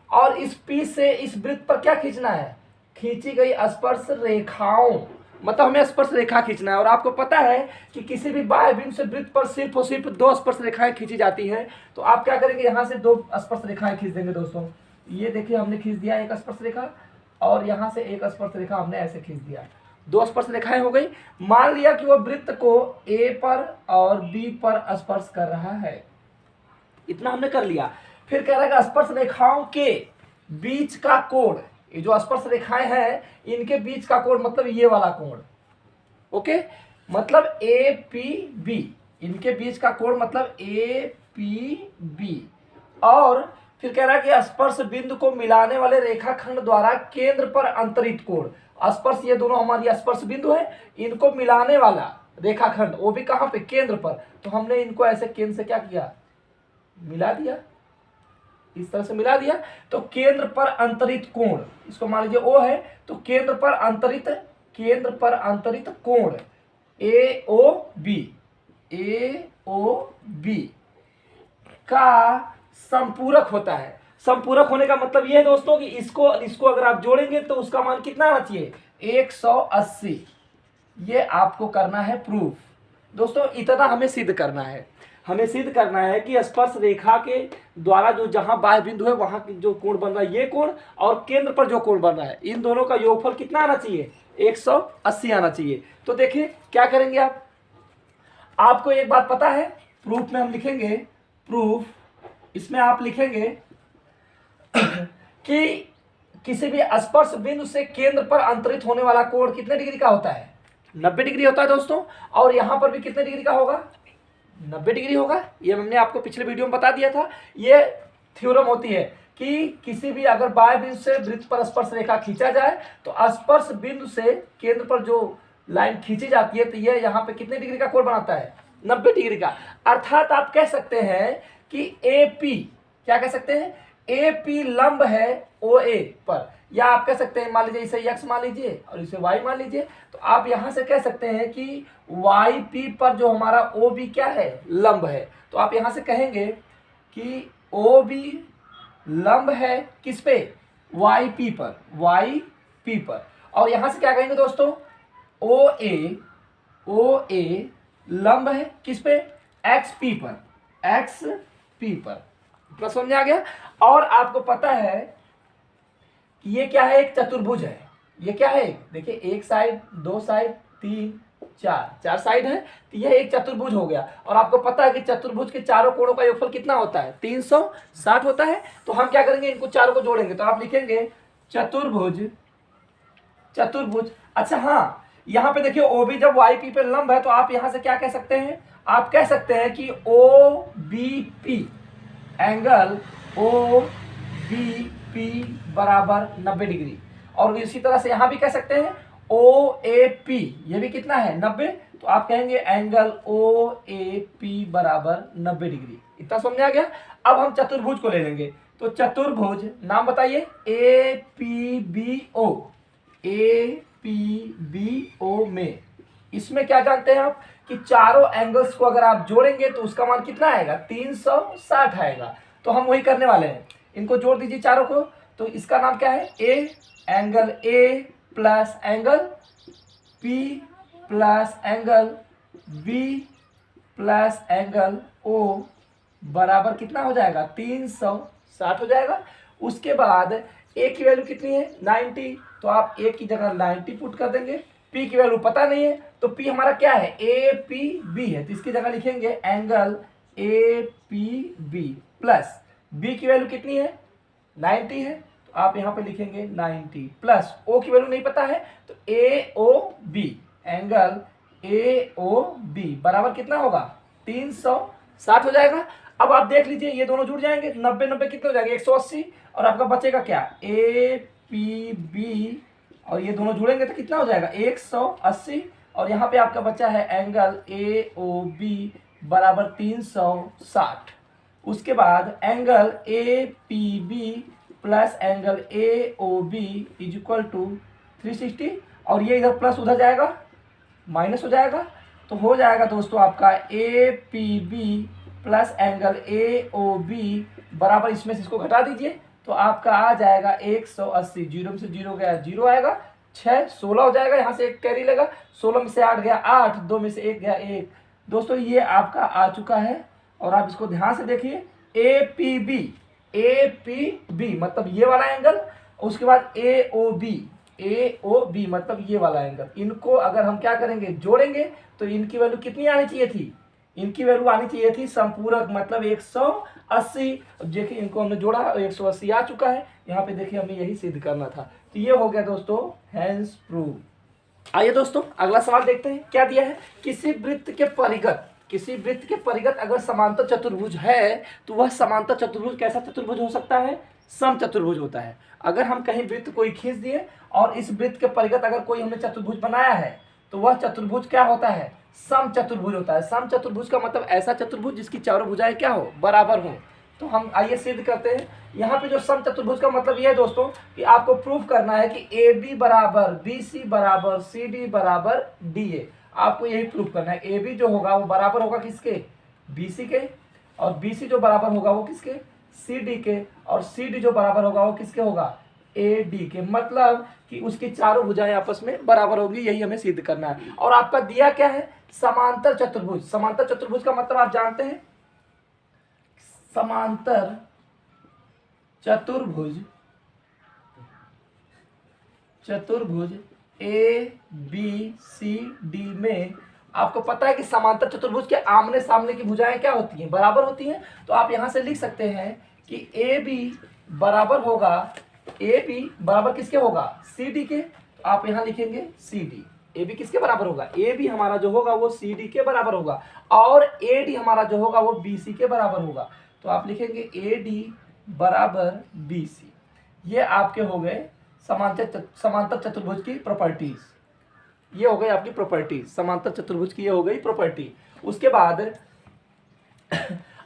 और इस P से इस वृत्त पर क्या खींचना है, खींची गई स्पर्श रेखाओं, मतलब हमें स्पर्श रेखा खींचना है। और आपको पता है कि किसी भी बाह्य बिंदु से वृत्त पर सिर्फ और सिर्फ 2 स्पर्श रेखाएं खींची जाती हैं। तो आप क्या करेंगे, यहाँ से 2 स्पर्श रेखाएं खींच देंगे दोस्तों। ये देखिए हमने खींच दिया एक स्पर्श रेखा, और यहाँ से एक स्पर्श रेखा हमने ऐसे खींच दिया, 2 स्पर्श रेखाएं हो गई। मान लिया कि वो वृत्त को A पर और B पर स्पर्श कर रहा है, इतना हमने कर लिया। फिर कह रहा है कि स्पर्श रेखाओं के बीच का कोण, ये जो स्पर्श रेखाएं हैं इनके बीच का कोण मतलब ये वाला कोण, ओके, मतलब APB, इनके बीच का कोण मतलब APB। और फिर कह रहा है कि स्पर्श बिंदु को मिलाने वाले रेखाखंड द्वारा केंद्र पर अंतरित कोण, स्पर्श ये दोनों हमारी स्पर्श बिंदु है, इनको मिलाने वाला रेखाखंड वो भी कहां पे, केंद्र पर। तो हमने इनको ऐसे केंद्र से क्या किया, मिला दिया, इस तरह से मिला दिया। तो केंद्र पर अंतरित कोण, इसको मान लीजिए O है, तो केंद्र पर अंतरित कोण AOB का संपूरक होता है। संपूरक होने का मतलब यह है दोस्तों कि इसको अगर आप जोड़ेंगे तो उसका मान कितना आना चाहिए, 180। ये आपको करना है प्रूफ दोस्तों। इतना हमें सिद्ध करना है, हमें सिद्ध करना है कि स्पर्श रेखा के द्वारा जो जहां बाह्य बिंदु है वहां जो कोण बन रहा है ये कोण, और केंद्र पर जो कोण बन रहा है, इन दोनों का योगफल कितना आना चाहिए, 180 आना चाहिए। तो देखिए क्या करेंगे आप, आपको एक बात पता है, प्रूफ में हम लिखेंगे, प्रूफ इसमें आप लिखेंगे कि किसी भी स्पर्श बिंदु से केंद्र पर अंतरित होने वाला कोण कितने डिग्री का होता है, 90 डिग्री होता है दोस्तों। और यहां पर भी कितने डिग्री का होगा, 90 डिग्री होगा। ये हमने आपको पिछले वीडियो में बता दिया था। ये थ्योरम होती है कि किसी भी अगर बाह्य बिंदु से वृत्त पर स्पर्श रेखा खींचा जाए तो स्पर्श बिंदु से केंद्र पर जो लाइन खींची जाती है तो यह यहाँ पे कितने डिग्री का कोण बनाता है, 90 डिग्री का। अर्थात आप कह सकते हैं कि AP, क्या कह सकते हैं, AP लंब है OA पर, या आप कह सकते हैं मान लीजिए इसे x मान लीजिए और इसे y मान लीजिए, तो आप यहां से कह सकते हैं कि YP पर जो हमारा OB क्या है, लंब है। तो आप यहां से कहेंगे कि OB लंब है किस पे, YP पर, YP पर। और यहां से क्या कहेंगे दोस्तों, OA लंब है किस पे, XP पर, XP पर। इतना समझ आ गया। और आपको पता है कि ये क्या है, एक चतुर्भुज है। ये क्या है, देखिए एक साइड, दो साइड, तीन, चार साइड है, तो यह एक चतुर्भुज हो गया। और आपको पता है कि चतुर्भुज के चारों कोणों का योगफल कितना होता है, 360 होता है। तो हम क्या करेंगे, इनको चारों को जोड़ेंगे, तो आप लिखेंगे चतुर्भुज। अच्छा हाँ, यहाँ पे देखिए OB जब YP पे लंब है तो आप यहाँ से क्या कह सकते हैं, आप कह सकते हैं कि OBP एंगल OBP बराबर 90 डिग्री। और इसी तरह से यहां भी कह सकते हैं OAP, ये भी कितना है, 90। तो आप कहेंगे एंगल OAP बराबर 90 डिग्री। इतना समझ आ गया। अब हम चतुर्भुज को ले लेंगे। तो चतुर्भुज नाम बताइए, APBO में इसमें क्या जानते हैं आप कि चारों एंगल्स को अगर आप जोड़ेंगे तो उसका मान कितना आएगा, 360 आएगा। तो हम वही करने वाले हैं, इनको जोड़ दीजिए चारों को। तो इसका नाम क्या है, angle A plus angle P plus angle B plus angle O बराबर कितना हो जाएगा, 360 हो जाएगा। उसके बाद A की वैल्यू कितनी है, 90। तो आप A की जगह 90 पुट कर देंगे। P की वैल्यू पता नहीं है, तो P हमारा क्या है, APB है, तो इसकी जगह लिखेंगे एंगल APB प्लस B की वैल्यू कितनी है, 90 है, तो आप यहाँ पे लिखेंगे 90 प्लस O की वैल्यू नहीं पता है, तो AOB एंगल AOB बराबर कितना होगा, 360 हो जाएगा। अब आप देख लीजिए ये दोनों जुड़ जाएंगे, 90 कितने हो जाएंगे, 180। और आपका बचेगा क्या, APB, और ये दोनों जुड़ेंगे तो कितना हो जाएगा, 180। और यहाँ पे आपका बचा है एंगल AOB बराबर 360। उसके बाद angle APB plus angle AOB is equal to 360। और ये इधर प्लस उधर जाएगा, माइनस हो जाएगा, तो हो जाएगा दोस्तों आपका APB प्लस एंगल AOB बराबर, इसमें से इसको घटा दीजिए तो आपका आ जाएगा 180। 0 में से 0 गया 0 आएगा, 6 16 हो जाएगा, यहाँ से एक कैरी लेगा, 16 में से 8 गया 8, 2 में से 1 गया 1। दोस्तों ये आपका आ चुका है। और आप इसको ध्यान से देखिए, APB मतलब ये वाला एंगल, उसके बाद AOB मतलब ये वाला एंगल। इनको अगर हम क्या करेंगे, जोड़ेंगे, तो इनकी वैल्यू कितनी आनी चाहिए थी, इनकी वैल्यू आनी चाहिए थी संपूरक, मतलब 180। देखिए इनको हमने जोड़ा, 180 आ चुका है। यहाँ पे देखिए हमें यही सिद्ध करना था। तो ये हो गया दोस्तों हैंस प्रूव। आइए दोस्तों अगला सवाल देखते हैं, क्या दिया है, किसी वृत्त के परिगत अगर समांतर चतुर्भुज है तो वह समांतर चतुर्भुज कैसा चतुर्भुज हो सकता है, सम चतुर्भुज होता है। अगर हम कहीं वृत्त कोई खींच दिए और इस वृत्त के परिगत अगर कोई हमने चतुर्भुज बनाया है तो वह चतुर्भुज क्या होता है, सम चतुर्भुज होता है। सम चतुर्भुज का मतलब ऐसा चतुर्भुज जिसकी चारों भुजाएं क्या हो, बराबर हो। तो हम आइए सिद्ध करते हैं। यहाँ पे जो सम चतुर्भुज का मतलब ये है दोस्तों कि आपको प्रूफ करना है कि AB बराबर BC बराबर CD बराबर DA। आपको यही प्रूफ करना है। AB जो होगा वो बराबर होगा किसके, BC के, और BC जो बराबर होगा वो किसके, CD के, और CD जो बराबर होगा वो किसके होगा, AD के। मतलब कि उसकी चारों भुजाएं आपस में बराबर होगी, यही हमें सिद्ध करना है। और आपका दिया क्या है, समांतर चतुर्भुज। समांतर चतुर्भुज का मतलब आप जानते हैं, समांतर चतुर्भुज ABCD में आपको पता है कि समांतर चतुर्भुज के आमने सामने की भुजाएं क्या होती हैं, बराबर होती हैं। तो आप यहां से लिख सकते हैं कि AB बराबर होगा, AB बराबर किसके होगा, CD के। तो आप यहां लिखेंगे CD। AB किसके बराबर होगा, AB हमारा जो होगा वो CD के बराबर होगा, और AD हमारा जो होगा वो BC के बराबर होगा। तो आप लिखेंगे AD बराबर BC। ये आपके हो गए समांतर चतुर्भुज की प्रॉपर्टीज। ये हो गई आपकी प्रॉपर्टीज, समांतर चतुर्भुज की ये हो गई प्रॉपर्टी। उसके बाद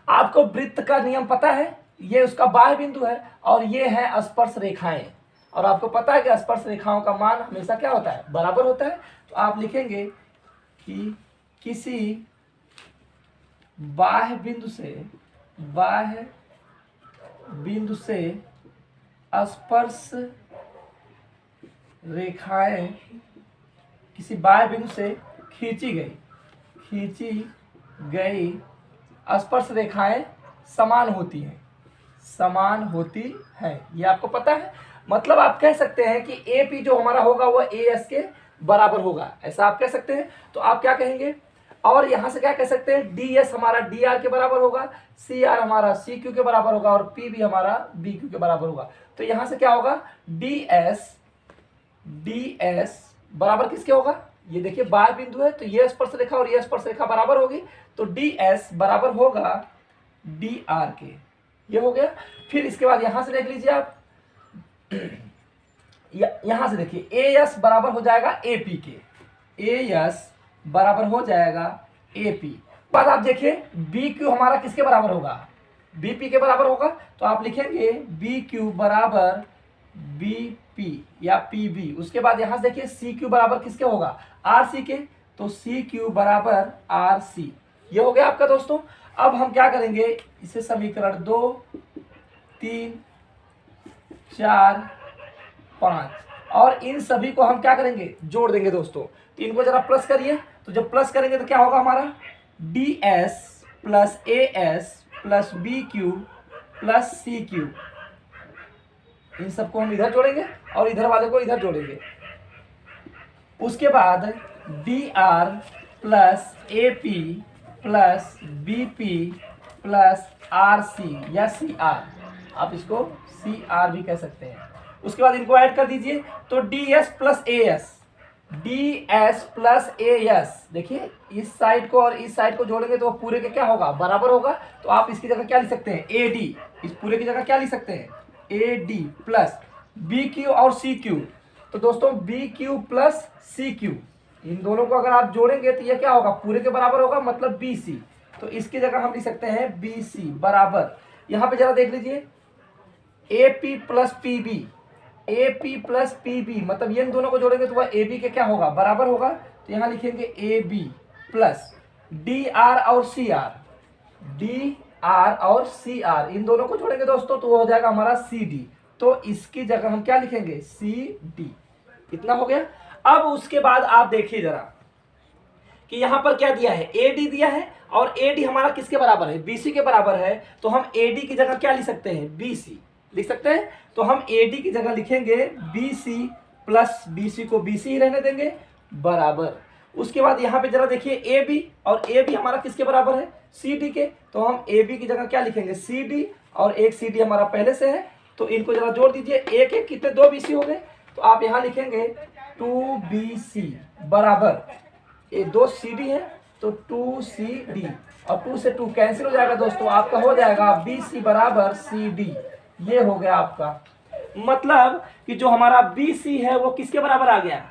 आपको वृत्त का नियम पता है, ये उसका बाह्य बिंदु है और ये है स्पर्श रेखाएं, और आपको पता है कि स्पर्श रेखाओं का मान हमेशा क्या होता है, बराबर होता है। तो आप लिखेंगे कि किसी बाह्य बिंदु से स्पर्श रेखाएं किसी बाह्य बिंदु से खींची गई स्पर्श रेखाएं समान होती हैं। ये आपको पता है। मतलब आप कह सकते हैं कि AP जो हमारा होगा वह AS के बराबर होगा, ऐसा आप कह सकते हैं। तो आप क्या कहेंगे, और यहां से क्या कह सकते हैं, DS हमारा DR के बराबर होगा, CR हमारा CQ के बराबर होगा और PB हमारा BQ के बराबर होगा। तो यहां से क्या होगा, DS बराबर किसके होगा, ये देखिए बाह्य बिंदु है तो ये स्पर्श रेखा और ये स्पर्श रेखा बराबर होगी, तो DS बराबर होगा DR के। ये हो गया। फिर इसके बाद यहां से देख लीजिए आप, यहां से देखिए AS बराबर हो जाएगा AP के, AS बराबर हो जाएगा AP। बाद आप देखिए BQ हमारा किसके बराबर होगा, BP के बराबर होगा। तो आप लिखेंगे BQ बराबर BP या PB। उसके बाद यहां से देखिए CQ बराबर किसके होगा, RC के, तो CQ बराबर RC। ये हो गया आपका दोस्तों। अब हम क्या करेंगे, इसे समीकरण 2, 3, 4, 5 और इन सभी को हम क्या करेंगे, जोड़ देंगे दोस्तों। तो इनको जरा प्लस करिए, तो जब प्लस करेंगे तो क्या होगा हमारा, DS plus AS plus BQ plus CQ। इन सबको हम इधर जोड़ेंगे और इधर वाले को इधर जोड़ेंगे। उसके बाद DR plus AP plus BP plus RC या CR, आप इसको CR भी कह सकते हैं। उसके बाद इनको ऐड कर दीजिए, तो DS प्लस AS, देखिए इस साइड को और इस साइड को जोड़ेंगे तो पूरे के क्या होगा, बराबर होगा। तो आप इसकी जगह क्या लिख सकते हैं, AD, इस पूरे की जगह क्या लिख सकते हैं, AD प्लस BQ और CQ। तो दोस्तों BQ प्लस CQ, इन दोनों को अगर आप जोड़ेंगे तो ये क्या होगा, पूरे के बराबर होगा, मतलब BC। तो इसकी जगह हम लिख सकते हैं BC बराबर, यहां पे जरा देख लीजिए, AP प्लस PB, मतलब ये इन दोनों को जोड़ेंगे तो वह AB के क्या होगा, बराबर होगा। तो यहां लिखेंगे AB प्लस DR और CR, इन दोनों को जोड़ेंगे दोस्तों तो वो हो जाएगा हमारा CD। तो इसकी जगह हम क्या लिखेंगे, CD। इतना हो गया। अब उसके बाद आप देखिए जरा कि यहां पर क्या दिया है, AD दिया है और AD हमारा किसके बराबर है, BC के बराबर है। तो हम AD की जगह क्या लिख सकते हैं, BC लिख सकते हैं। तो हम AD की जगह लिखेंगे BC प्लस BC को BC ही रहने देंगे, बराबर। उसके बाद यहाँ पे जरा देखिए AB, और AB हमारा किसके बराबर है, CD के। तो हम AB की जगह क्या लिखेंगे, CD, और एक CD हमारा पहले से है तो इनको जरा जोड़ दीजिए, एक एक कितने, 2 BC हो गए। तो आप यहाँ लिखेंगे 2BC बराबर, ये 2 CD है तो 2CD, और 2 से 2 कैंसिल हो जाएगा दोस्तों, आपका हो जाएगा BC बराबर CD। ये हो गया आपका, मतलब कि जो हमारा BC है वो किसके बराबर आ गया,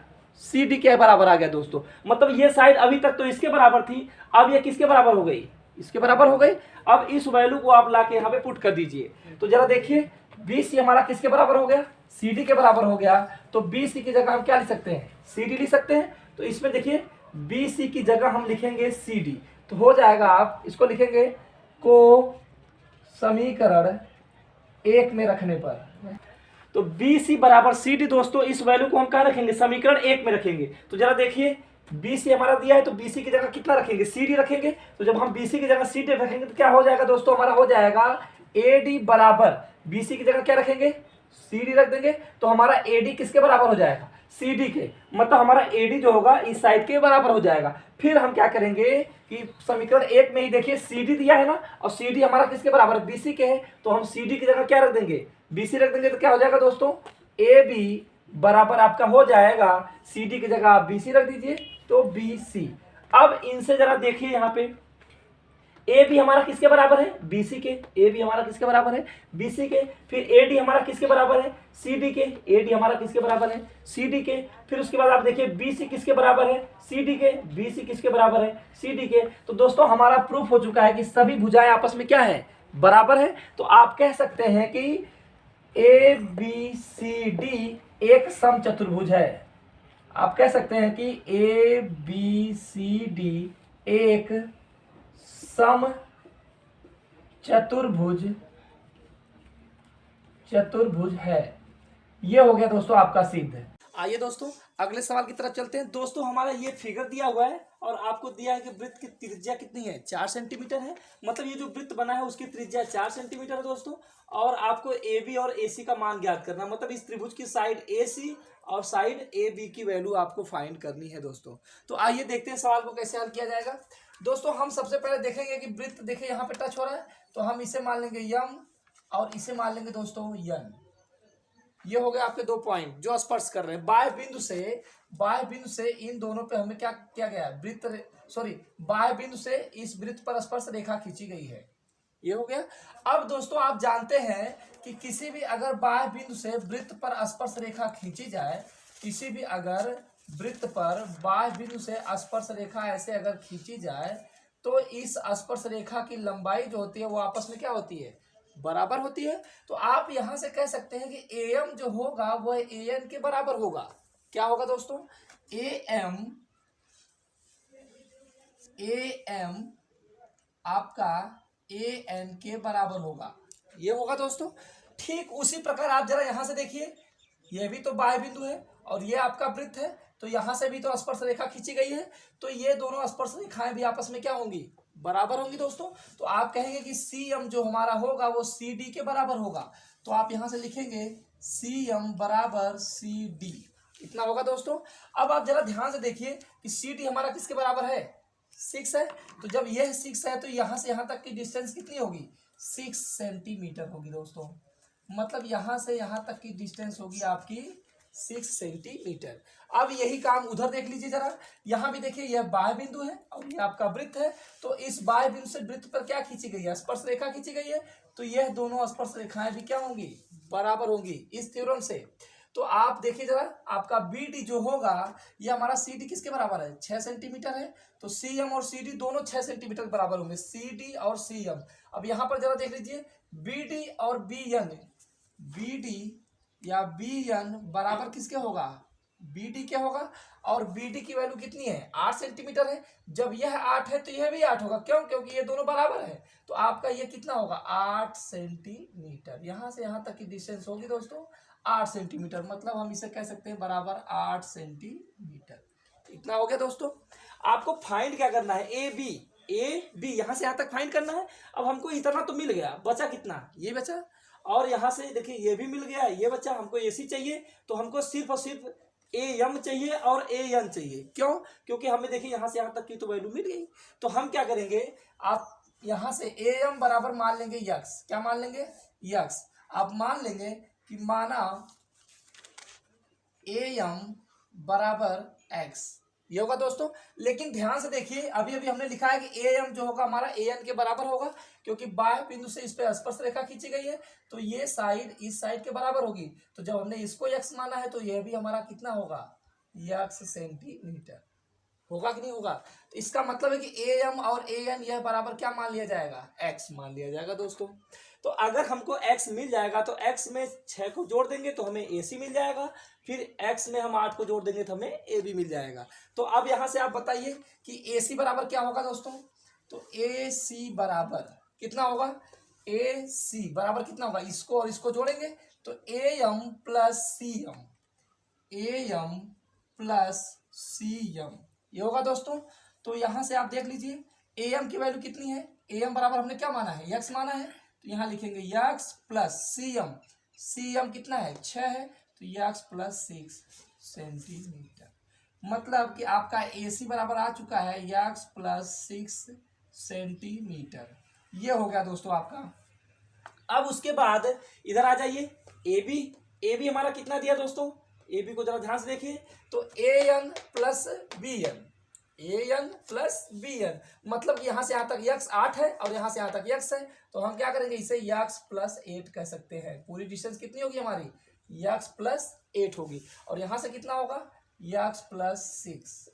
CD के बराबर आ गया दोस्तों। मतलब ये साइड अभी तक तो इसके बराबर थी, अब ये किसके बराबर हो गई, इसके बराबर हो गई। अब इस वैल्यू को आप लाके यहाँ पे पुट कर दीजिए, तो जरा देखिए BC हमारा किसके बराबर हो गया, CD के बराबर हो गया। तो BC की जगह हम क्या लिख सकते हैं, CD लिख सकते हैं। तो इसमें देखिए BC की जगह हम लिखेंगे CD, तो हो जाएगा, आप इसको लिखेंगे को समीकरण 1 में रखने पर, तो BC बराबर CD दोस्तों, इस वैल्यू को हम कहाँ रखेंगे, समीकरण 1 में रखेंगे। तो जरा देखिए BC हमारा दिया है तो BC की जगह कितना रखेंगे, CD रखेंगे। तो जब हम BC की जगह CD रखेंगे तो क्या हो जाएगा दोस्तों, हमारा हो जाएगा AD बराबर, BC की जगह क्या रखेंगे, CD रख देंगे। तो हमारा AD किसके बराबर हो जाएगा, CD के, मतलब हमारा AD जो होगा इस साइड के बराबर हो जाएगा। फिर हम क्या करेंगे कि समीकरण 1 में ही देखिए CD दिया है ना, और CD हमारा किसके बराबर, BC के है। तो हम CD की जगह क्या रख देंगे, BC रख देंगे। तो क्या हो जाएगा दोस्तों, AB बराबर आपका हो जाएगा, CD की जगह आप BC रख दीजिए तो BC। अब इनसे जरा देखिए यहाँ पे ए बी हमारा किसके बराबर है, बीसी के, ए बी हमारा किसके बराबर है, बीसी के। फिर ए डी हमारा किसके बराबर है, सी डी के, ए डी हमारा किसके बराबर है, सी डी के। फिर उसके बाद आप देखिए बी सी किसके बराबर है, सी डी के, बी सी किसके बराबर है, सी डी के। तो दोस्तों हमारा प्रूफ हो चुका है कि सभी भुजाएं आपस में क्या है, बराबर है। तो आप कह सकते हैं कि ए बी सी डी एक समचतुर्भुज है। आप कह सकते हैं कि ए बी सी डी एक चतुर्भुज है। ये हो गया दोस्तों आपका सिद्ध। आइए दोस्तों अगले सवाल की तरफ चलते हैं। दोस्तों हमारा ये फिगर दिया हुआ है और आपको दिया है कि वृत्त की त्रिज्या कितनी है, 4 सेंटीमीटर है। मतलब ये जो वृत्त बना है उसकी त्रिज्या 4 सेंटीमीटर है दोस्तों। और आपको ए बी और ए सी का मान ज्ञात करना, मतलब इस त्रिभुज की साइड ए सी और साइड ए बी की वैल्यू आपको फाइंड करनी है दोस्तों। तो आइए देखते हैं सवाल को कैसे हल किया जाएगा। दोस्तों हम सबसे पहले देखेंगे कि वृत्त देखिए यहाँ पे टच हो रहा है, तो हम इसे मान लेंगे यम और इसे मान लेंगे दोस्तों यन। ये हो गया आपके 2 पॉइंट जो स्पर्श कर रहे हैं। बाह्य बिंदु से इन दोनों पे हमें क्या किया गया है, बाह्य बिंदु से इस वृत्त पर स्पर्श रेखा खींची गई है। ये हो गया। अब दोस्तों आप जानते हैं कि किसी भी अगर बाह्य बिंदु से वृत्त पर स्पर्श रेखा खींची जाए, किसी भी अगर वृत्त पर बाह्य बिंदु से स्पर्श रेखा ऐसे अगर खींची जाए, तो इस स्पर्श रेखा की लंबाई जो होती है वो आपस में क्या होती है, बराबर होती है। तो आप यहां से कह सकते हैं कि एम जो होगा वह ए एन के बराबर होगा। क्या होगा दोस्तों, ए एम आपका ए एन के बराबर होगा। ये होगा दोस्तों। ठीक उसी प्रकार आप जरा यहां से देखिए, यह भी तो बाह्य बिंदु है और ये आपका वृत्त है, तो यहां से भी तो स्पर्श रेखा खींची गई है। तो ये दोनों स्पर्श रेखाएं भी आपस में क्या होंगी, बराबर होंगी दोस्तों। तो आप कहेंगे कि सी एम जो हमारा होगा वो सी डी के बराबर होगा। तो आप यहां से लिखेंगे सी एम बराबर सी डी, इतना होगा दोस्तों। अब आप जरा ध्यान से देखिए कि सी डी हमारा किसके बराबर है, 6 है। तो जब यह 6 है तो यहां से यहां तक की डिस्टेंस कितनी होगी, 6 सेंटीमीटर होगी दोस्तों। मतलब यहां से यहां तक की डिस्टेंस होगी आपकी 6 सेंटीमीटर। अब यही काम उधर देख लीजिए जरा, यहां भी देखिए यह बाह्य बिंदु है और यह आपका वृत्त है। तो इस बाह्य बिंदु से वृत्त पर क्या खींची गई है, स्पर्श रेखा खींची गई है। तो यह दोनों स्पर्श रेखाएं भी क्या होंगी, बराबर होंगी इस थ्योरम से। तो आप देखिए जरा, आपका बी डी जो होगा ये हमारा सी डी किसके बराबर है, 6 सेंटीमीटर है। तो सी एम और सी डी दोनों 6 सेंटीमीटर के बराबर होंगे, सी डी और सी एम। अब यहां पर जरा देख लीजिए बी डी और बी एन, बी डी या बी एन बराबर किसके होगा, बी डी के होगा। और बी डी की वैल्यू कितनी है, 8 सेंटीमीटर है। जब यह 8 है तो यह भी 8 होगा, क्यों, क्योंकि ये दोनों बराबर है। तो आपका ये कितना होगा, 8 सेंटीमीटर। यहां से यहां तक की डिस्टेंस होगी दोस्तों 8 सेंटीमीटर। मतलब हम इसे कह सकते हैं बराबर 8 सेंटीमीटर। इतना हो गया दोस्तों। आपको फाइंड क्या करना है, ए बी यहां से यहां तक फाइंड करना है। अब हमको इतना तो मिल गया, बचा कितना, ये बचा। और यहां से देखिए ये भी मिल गया, ये बच्चा। हमको एसी चाहिए, तो हमको सिर्फ और सिर्फ ए एम चाहिए और ए एन चाहिए। क्यों, क्योंकि हमें देखिए यहां से यहां तक की तो वैल्यू मिल गई। तो हम क्या करेंगे, आप यहां से ए एम बराबर मान लेंगे यक्स। क्या मान लेंगे, यक्स। आप मान लेंगे कि माना ए एम बराबर एक्स, ये होगा दोस्तों। लेकिन ध्यान से देखिए, अभी अभी हमने लिखा है कि ए एम जो होगा हमारा ए एन के बराबर होगा, क्योंकि बाह्य बिंदु से इस पे स्पर्श रेखा खींची गई है। तो ये साइड इस साइड के बराबर होगी। तो जब हमने इसको एक्स माना है तो यह भी हमारा कितना होगा, एक्स सेंटीमीटर होगा कि नहीं होगा। तो इसका मतलब है कि ए एम और ए एन यह बराबर क्या मान लिया जाएगा, एक्स मान लिया जाएगा दोस्तों। तो अगर हमको x मिल जाएगा तो x में 6 को जोड़ देंगे तो हमें AC मिल जाएगा। फिर x में हम 8 को जोड़ देंगे तो हमें AB मिल जाएगा। तो अब यहां से आप बताइए कि AC बराबर क्या होगा दोस्तों। तो AC बराबर कितना होगा, AC बराबर कितना होगा, इसको और इसको जोड़ेंगे तो AM plus CM, AM plus CM, ये होगा दोस्तों। तो यहां से आप देख लीजिए AM की वैल्यू कितनी है, AM बराबर हमने क्या माना है, x माना है। तो यहां लिखेंगे यक्स प्लस सीएम, सीएम कितना है, 6 है। तो यक्स प्लस 6 सेंटीमीटर। मतलब कि आपका एसी बराबर आ चुका है यक्स प्लस 6 सेंटीमीटर। ये हो गया दोस्तों आपका। अब उसके बाद इधर आ जाइए, ए बी हमारा कितना दिया दोस्तों, ए बी को जरा ध्यान से देखिए। तो A N plus B N, A N plus B N, मतलब यहाँ से यहाँ तक यक्स 8 है और यहाँ से यहाँ तक यक्स है, तो हम क्या करेंगे इसे यक्स प्लस 8 कह सकते हैं। पूरी डिस्टेंस कितनी होगी हमारी, यक्स प्लस 8 होगी, और यहाँ से कितना होगा, यक्स प्लस 6।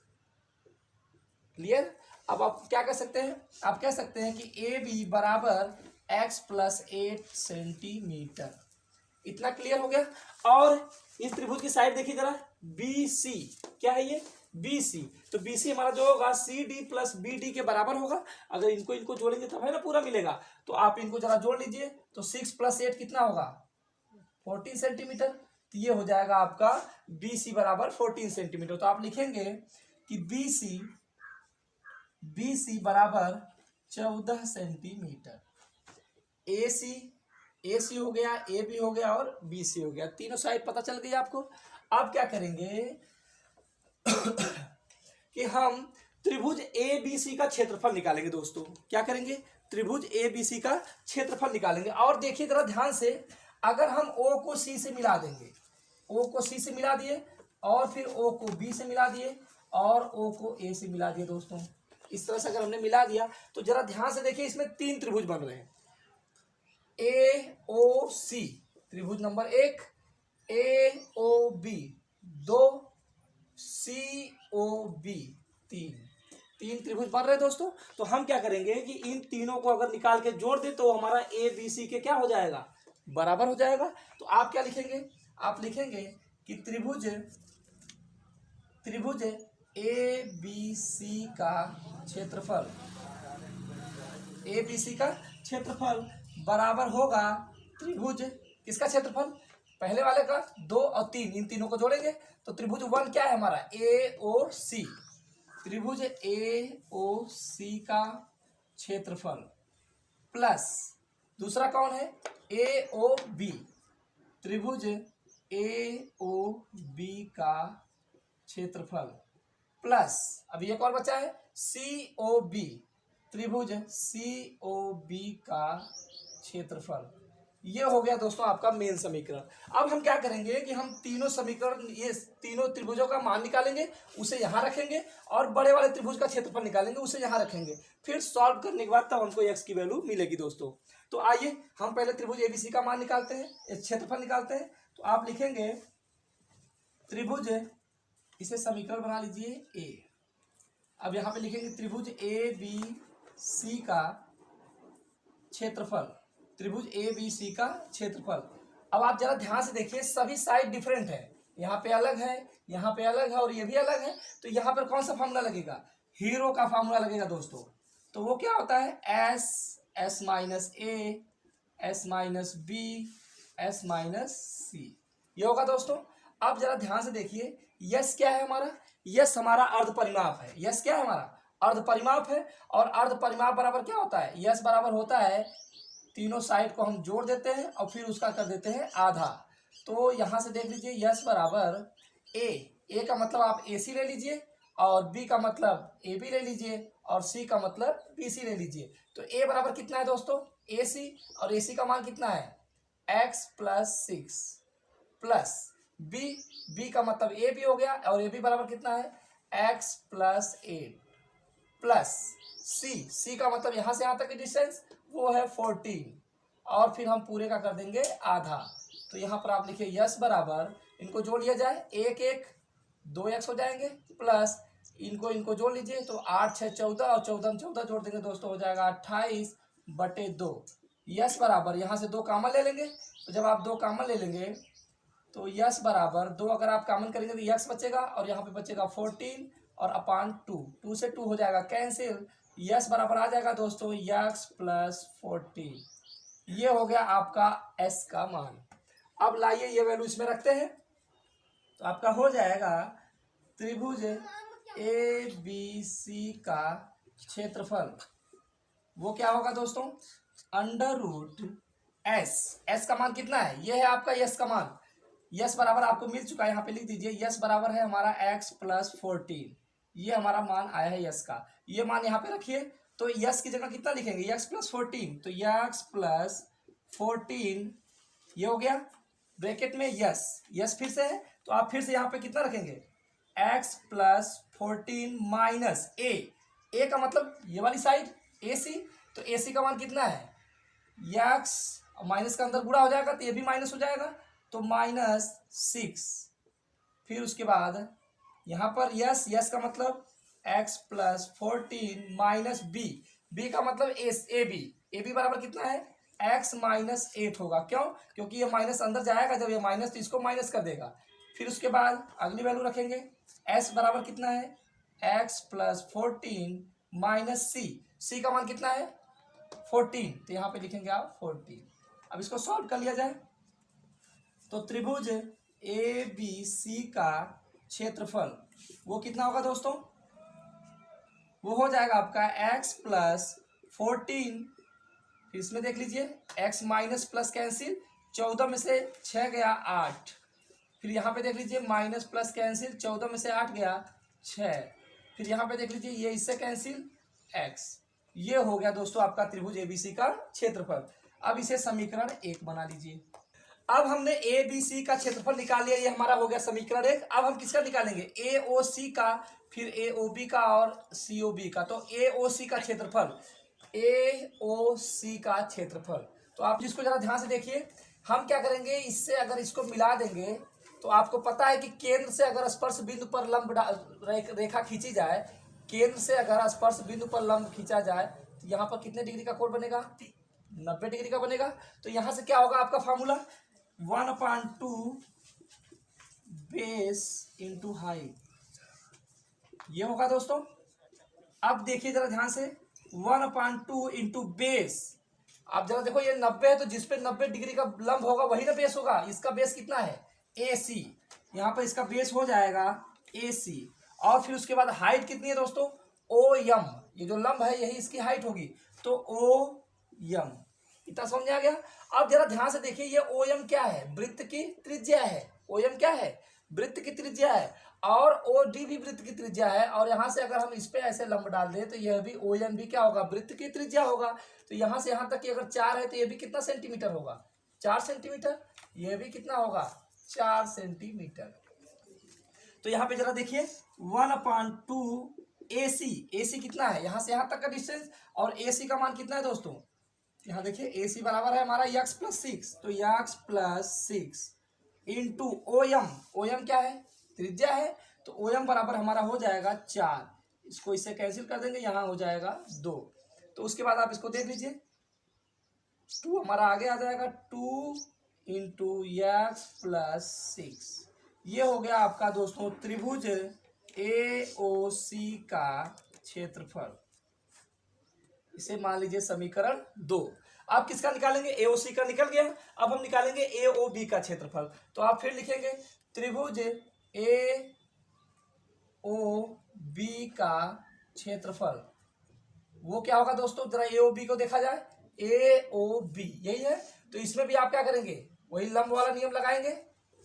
क्लियर। अब आप क्या कह सकते हैं, आप कह सकते हैं कि ए बी बराबर एक्स प्लस 8 सेंटीमीटर। इतना क्लियर हो गया। और इस त्रिभुज की साइड देखिए जरा, बी सी, क्या है ये, बी सी। तो बी सी हमारा जो होगा C D plus B D के बराबर होगा। अगर इनको जोड़ेंगे तब है ना पूरा मिलेगा। तो आप इनको जरा जोड़ लीजिए, तो 6 प्लस 8 कितना होगा, 14 सेंटीमीटर। तो ये हो जाएगा आपका बी सी बराबर 14 सेंटीमीटर। तो आप लिखेंगे कि बी सी बराबर 14 सेंटीमीटर। ए सी हो गया, ए बी हो गया और बी सी हो गया, तीनों साइड पता चल गई आपको। अब क्या करेंगे कि हम त्रिभुज ए बी सी का क्षेत्रफल निकालेंगे दोस्तों। क्या करेंगे, त्रिभुज ए बी सी का क्षेत्रफल निकालेंगे। और देखिए जरा ध्यान से, अगर हम ओ को सी से मिला देंगे, ओ को सी से मिला दिए और फिर ओ को बी से मिला दिए और ओ को ए से मिला दिए दोस्तों, इस तरह से अगर हमने मिला दिया तो जरा ध्यान से देखिए, इसमें 3 त्रिभुज बन रहे हैं। ए ओ सी त्रिभुज नंबर 1, ए ओ बी 2, सी ओ बी 3 त्रिभुज बन रहे दोस्तों। तो हम क्या करेंगे कि इन तीनों को अगर निकाल के जोड़ दे तो हमारा ए बी सी के क्या हो जाएगा, बराबर हो जाएगा। तो आप क्या लिखेंगे, आप लिखेंगे कि त्रिभुज ए बी सी का क्षेत्रफल, ए बी सी का क्षेत्रफल बराबर होगा त्रिभुज किसका क्षेत्रफल, पहले वाले का 2 और 3, इन तीनों को जोड़ेंगे तो त्रिभुज 1 क्या है हमारा, ए ओ सी। त्रिभुज ए ओ सी का क्षेत्रफल प्लस दूसरा कौन है, ए ओ बी। त्रिभुज ए ओ बी का क्षेत्रफल प्लस अभी एक और बचा है सी ओ बी। त्रिभुज सी ओ बी का क्षेत्रफल। ये हो गया दोस्तों आपका मेन समीकरण। अब हम क्या करेंगे कि हम तीनों समीकरण, ये तीनों त्रिभुजों का मान निकालेंगे, उसे यहाँ रखेंगे और बड़े वाले त्रिभुज का क्षेत्रफल निकालेंगे, उसे यहाँ रखेंगे। फिर सॉल्व करने के बाद तब हमको एक्स की वैल्यू मिलेगी दोस्तों। तो आइए हम पहले त्रिभुज एबीसी का मान निकालते हैं, क्षेत्रफल निकालते हैं। तो आप लिखेंगे त्रिभुज, इसे समीकरण बना लीजिए ए। अब यहाँ पे लिखेंगे त्रिभुज ए बी सी का क्षेत्रफल, त्रिभुज ए बी सी का क्षेत्रफल। अब आप जरा ध्यान से देखिए, सभी साइड डिफरेंट है, यहाँ पे अलग है, यहाँ पे अलग है और ये भी अलग है। तो यहाँ पर कौन सा फार्मूला लगेगा, हीरो का फार्मूला लगेगा दोस्तों। तो वो क्या होता है, S minus A, S minus B, S minus C, ये होगा दोस्तों। अब जरा ध्यान से देखिए, यस क्या है हमारा, यस हमारा अर्ध परिमाप है। यस क्या है हमारा, अर्ध परिमाप है। और अर्ध परिमाप बराबर क्या होता है, यस बराबर होता है, तीनों साइड को हम जोड़ देते हैं और फिर उसका कर देते हैं आधा। तो यहां से देख लीजिए, यस बराबर ए का मतलब आप ए सी ले लीजिए और बी का मतलब ए बी ले लीजिए और सी का मतलब बी सी ले लीजिए। तो ए बराबर कितना है दोस्तों, ए सी, और ए सी का मान कितना है, एक्स प्लस 6 प्लस बी का मतलब ए बी हो गया और ए बी बराबर कितना है, एक्स प्लस 8 प्लस सी का मतलब यहाँ से यहाँ तक की डिस्टेंस वो है 14 और फिर हम पूरे का कर देंगे आधा। तो यहाँ पर आप लिखिए यस बराबर, इनको जोड़ लिया जाए, 1 2x हो जाएंगे प्लस इनको जोड़ लीजिए तो 8 6 14 और 14 जोड़ देंगे दोस्तों, हो जाएगा 28/2। यस बराबर, यहाँ से 2 कामन ले लेंगे। तो जब आप 2 कामन ले लेंगे तो यस बराबर 2 अगर आप कामन करेंगे तो यक्स बचेगा और यहाँ पे बचेगा 14 और अपान 2 से 2 हो जाएगा कैंसिल। यस बराबर आ जाएगा दोस्तों यक्स प्लस 14। ये हो गया आपका एस का मान। अब लाइए ये वैल्यू इसमें रखते हैं तो आपका हो जाएगा त्रिभुज ए बी सी का क्षेत्रफल, वो क्या होगा दोस्तों, अंडर रूट एस का मान कितना है, ये है आपका यस का मान। यस बराबर आपको मिल चुका है, यहाँ पे लिख दीजिए, यस बराबर है हमारा एक्स प्लस 14, ये हमारा मान आया है यस का। ये मान यहाँ पे रखिए तो यस की जगह कितना लिखेंगे, एक्स प्लस 14, तो एक्स प्लस 14 ये हो गया ब्रैकेट में यस फिर से है तो आप फिर से यहाँ पे कितना रखेंगे, एक्स प्लस 14 माइनस ए का मतलब ये वाली साइड ए सी, तो ए सी का मान कितना है यक्स, माइनस का अंदर गुणा हो जाएगा तो ये भी माइनस हो जाएगा, तो -6। फिर उसके बाद यहाँ पर यस का मतलब x प्लस 14 माइनस बी का मतलब ए बी बराबर कितना है x माइनस 8 होगा। क्यों? क्योंकि ये माइनस अंदर जाएगा, जब ये माइनस तो इसको माइनस कर देगा। फिर उसके बाद अगली वैल्यू रखेंगे, s बराबर कितना है x प्लस 14 माइनस सी का मान कितना है 14, तो यहाँ पे लिखेंगे आप 14। अब इसको सॉल्व कर लिया जाए तो त्रिभुज ए बी सी का क्षेत्रफल वो कितना होगा दोस्तों, वो हो जाएगा आपका x प्लस 14, फिर इसमें देख लीजिए x माइनस प्लस कैंसिल, 14 में से 6 गया 8, फिर यहाँ पे देख लीजिए माइनस प्लस कैंसिल, 14 में से 8 गया 6, फिर यहाँ पे देख लीजिए ये इससे कैंसिल x। ये हो गया दोस्तों आपका त्रिभुज एबीसी का क्षेत्रफल। अब इसे समीकरण 1 बना लीजिए। अब हमने ए बी सी का क्षेत्रफल निकाल लिया, ये हमारा हो गया समीकरण 1। अब हम किसका निकालेंगे ए ओ सी का, फिर ए ओ बी का और सी ओ बी का। तो ए ओ सी का क्षेत्रफल, ए ओ सी का क्षेत्रफल, तो आप जिसको जरा ध्यान से देखिए, हम क्या करेंगे इससे अगर इसको मिला देंगे तो आपको पता है कि केंद्र से अगर स्पर्श बिंदु पर लंब रेखा खींची जाए, केंद्र से अगर स्पर्श बिंदु पर लंब खींचा जाए तो यहाँ पर कितने डिग्री का कोण बनेगा 90 डिग्री का बनेगा। तो यहाँ से क्या होगा आपका फॉर्मूला 1/2 बेस इंटू हाइट, ये होगा दोस्तों। अब देखिए जरा ध्यान से 1/2 इंटू बेस, आप जरा देखो ये 90 है तो जिसपे 90 डिग्री का लंब होगा वही ना बेस होगा। इसका बेस कितना है ए सी, यहाँ पर इसका बेस हो जाएगा ए सी। और फिर उसके बाद हाइट कितनी है दोस्तों ओ एम, ये जो लंब है यही इसकी हाइट होगी, तो ओ एम। इतना समझ आ गया। अब जरा ध्यान से देखिए ये ओ एम क्या है, वृत्त की त्रिज्या है। ओ एम क्या है, वृत्त की त्रिज्या है, और ओ डी भी वृत्त की त्रिज्या है। और यहाँ से अगर हम इस पे ऐसे लंब डाल दें तो यह भी ओ एम भी क्या होगा, वृत्त की त्रिज्या होगा। तो यहाँ से यहाँ तक की अगर 4 है तो ये भी कितना सेंटीमीटर होगा 4 सेंटीमीटर, ये भी कितना होगा 4 सेंटीमीटर। तो यहाँ पे जरा देखिए 1/2 AC कितना है, यहाँ से यहाँ तक का डिस्टेंस, और AC का मान कितना है दोस्तों, यहाँ देखिए AC बराबर है हमारा x प्लस 6, तो x plus 6 into O M क्या है त्रिज्या है, तो ओ एम बराबर हमारा हो जाएगा 4, इसको इससे कैंसिल कर देंगे, यहाँ हो जाएगा 2। तो उसके बाद आप इसको देख लीजिए 2 हमारा आगे आ जाएगा 2 इंटू एक्स प्लस 6, ये हो गया आपका दोस्तों त्रिभुज ए ओ सी का क्षेत्रफल। इसे मान लीजिए समीकरण 2। आप किसका निकालेंगे एओसी का निकल गया। अब हम निकालेंगे एओबी का क्षेत्रफल। तो आप फिर लिखेंगे त्रिभुज ए ओ बी का क्षेत्रफल वो क्या होगा दोस्तों, जरा एओबी को देखा जाए, एओबी यही है। तो इसमें भी आप क्या करेंगे वही लंब वाला नियम लगाएंगे,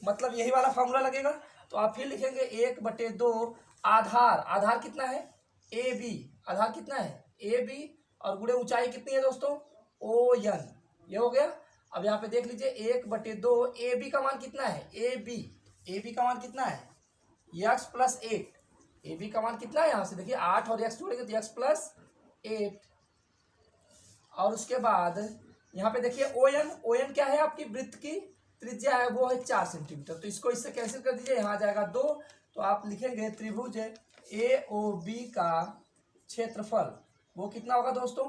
मतलब यही वाला फॉर्मूला लगेगा। तो आप फिर लिखेंगे 1/2 आधार कितना है ए बी, आधार कितना है ए बी, और गुणे ऊंचाई कितनी है दोस्तों ओ एन, ये हो गया। अब यहाँ पे देख लीजिए 1/2 ए बी का मान कितना है ए बी का मान कितना है एक्स प्लस 8, ए बी का मान कितना है, यहाँ से देखिए 8 और एक्स जोड़ेंगे तो एक्स प्लस 8। और उसके बाद यहाँ पे देखिए ओ एन क्या है आपकी वृत्त की त्रिज्या है, वो है 4 सेंटीमीटर। तो इसको इससे कैंसिल कर दीजिए, यहाँ आ जाएगा 2। तो आप लिखेंगे त्रिभुज ए ओ बी का क्षेत्रफल वो कितना होगा दोस्तों,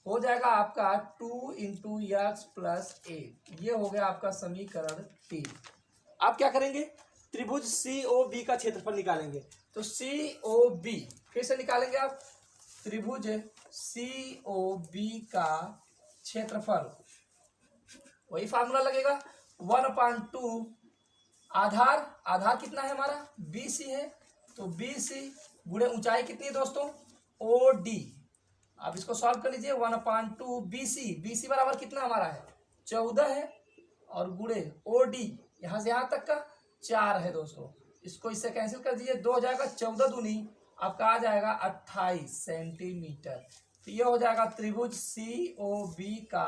हो जाएगा आपका 2 इंटू एक्स प्लस 8, ये हो गया आपका समीकरण 3। आप क्या करेंगे त्रिभुज सी ओ बी का क्षेत्रफल निकालेंगे। तो सी ओ बी फिर से निकालेंगे आप, त्रिभुज सी ओ बी का क्षेत्रफल वही फार्मूला लगेगा 1/2 आधार कितना है हमारा BC है, तो BC गुणे ऊंचाई कितनी है दोस्तों OD। आप इसको सॉल्व कर लीजिए 1/2 BC बराबर कितना हमारा है 14 है, और गुणे OD यहाँ से यहाँ तक का 4 है दोस्तों। इसको इससे कैंसिल कर दीजिए, 2 हो जाएगा, 14 दूनी आपका आ जाएगा 28 सेंटीमीटर। तो ये हो जाएगा त्रिभुज COB का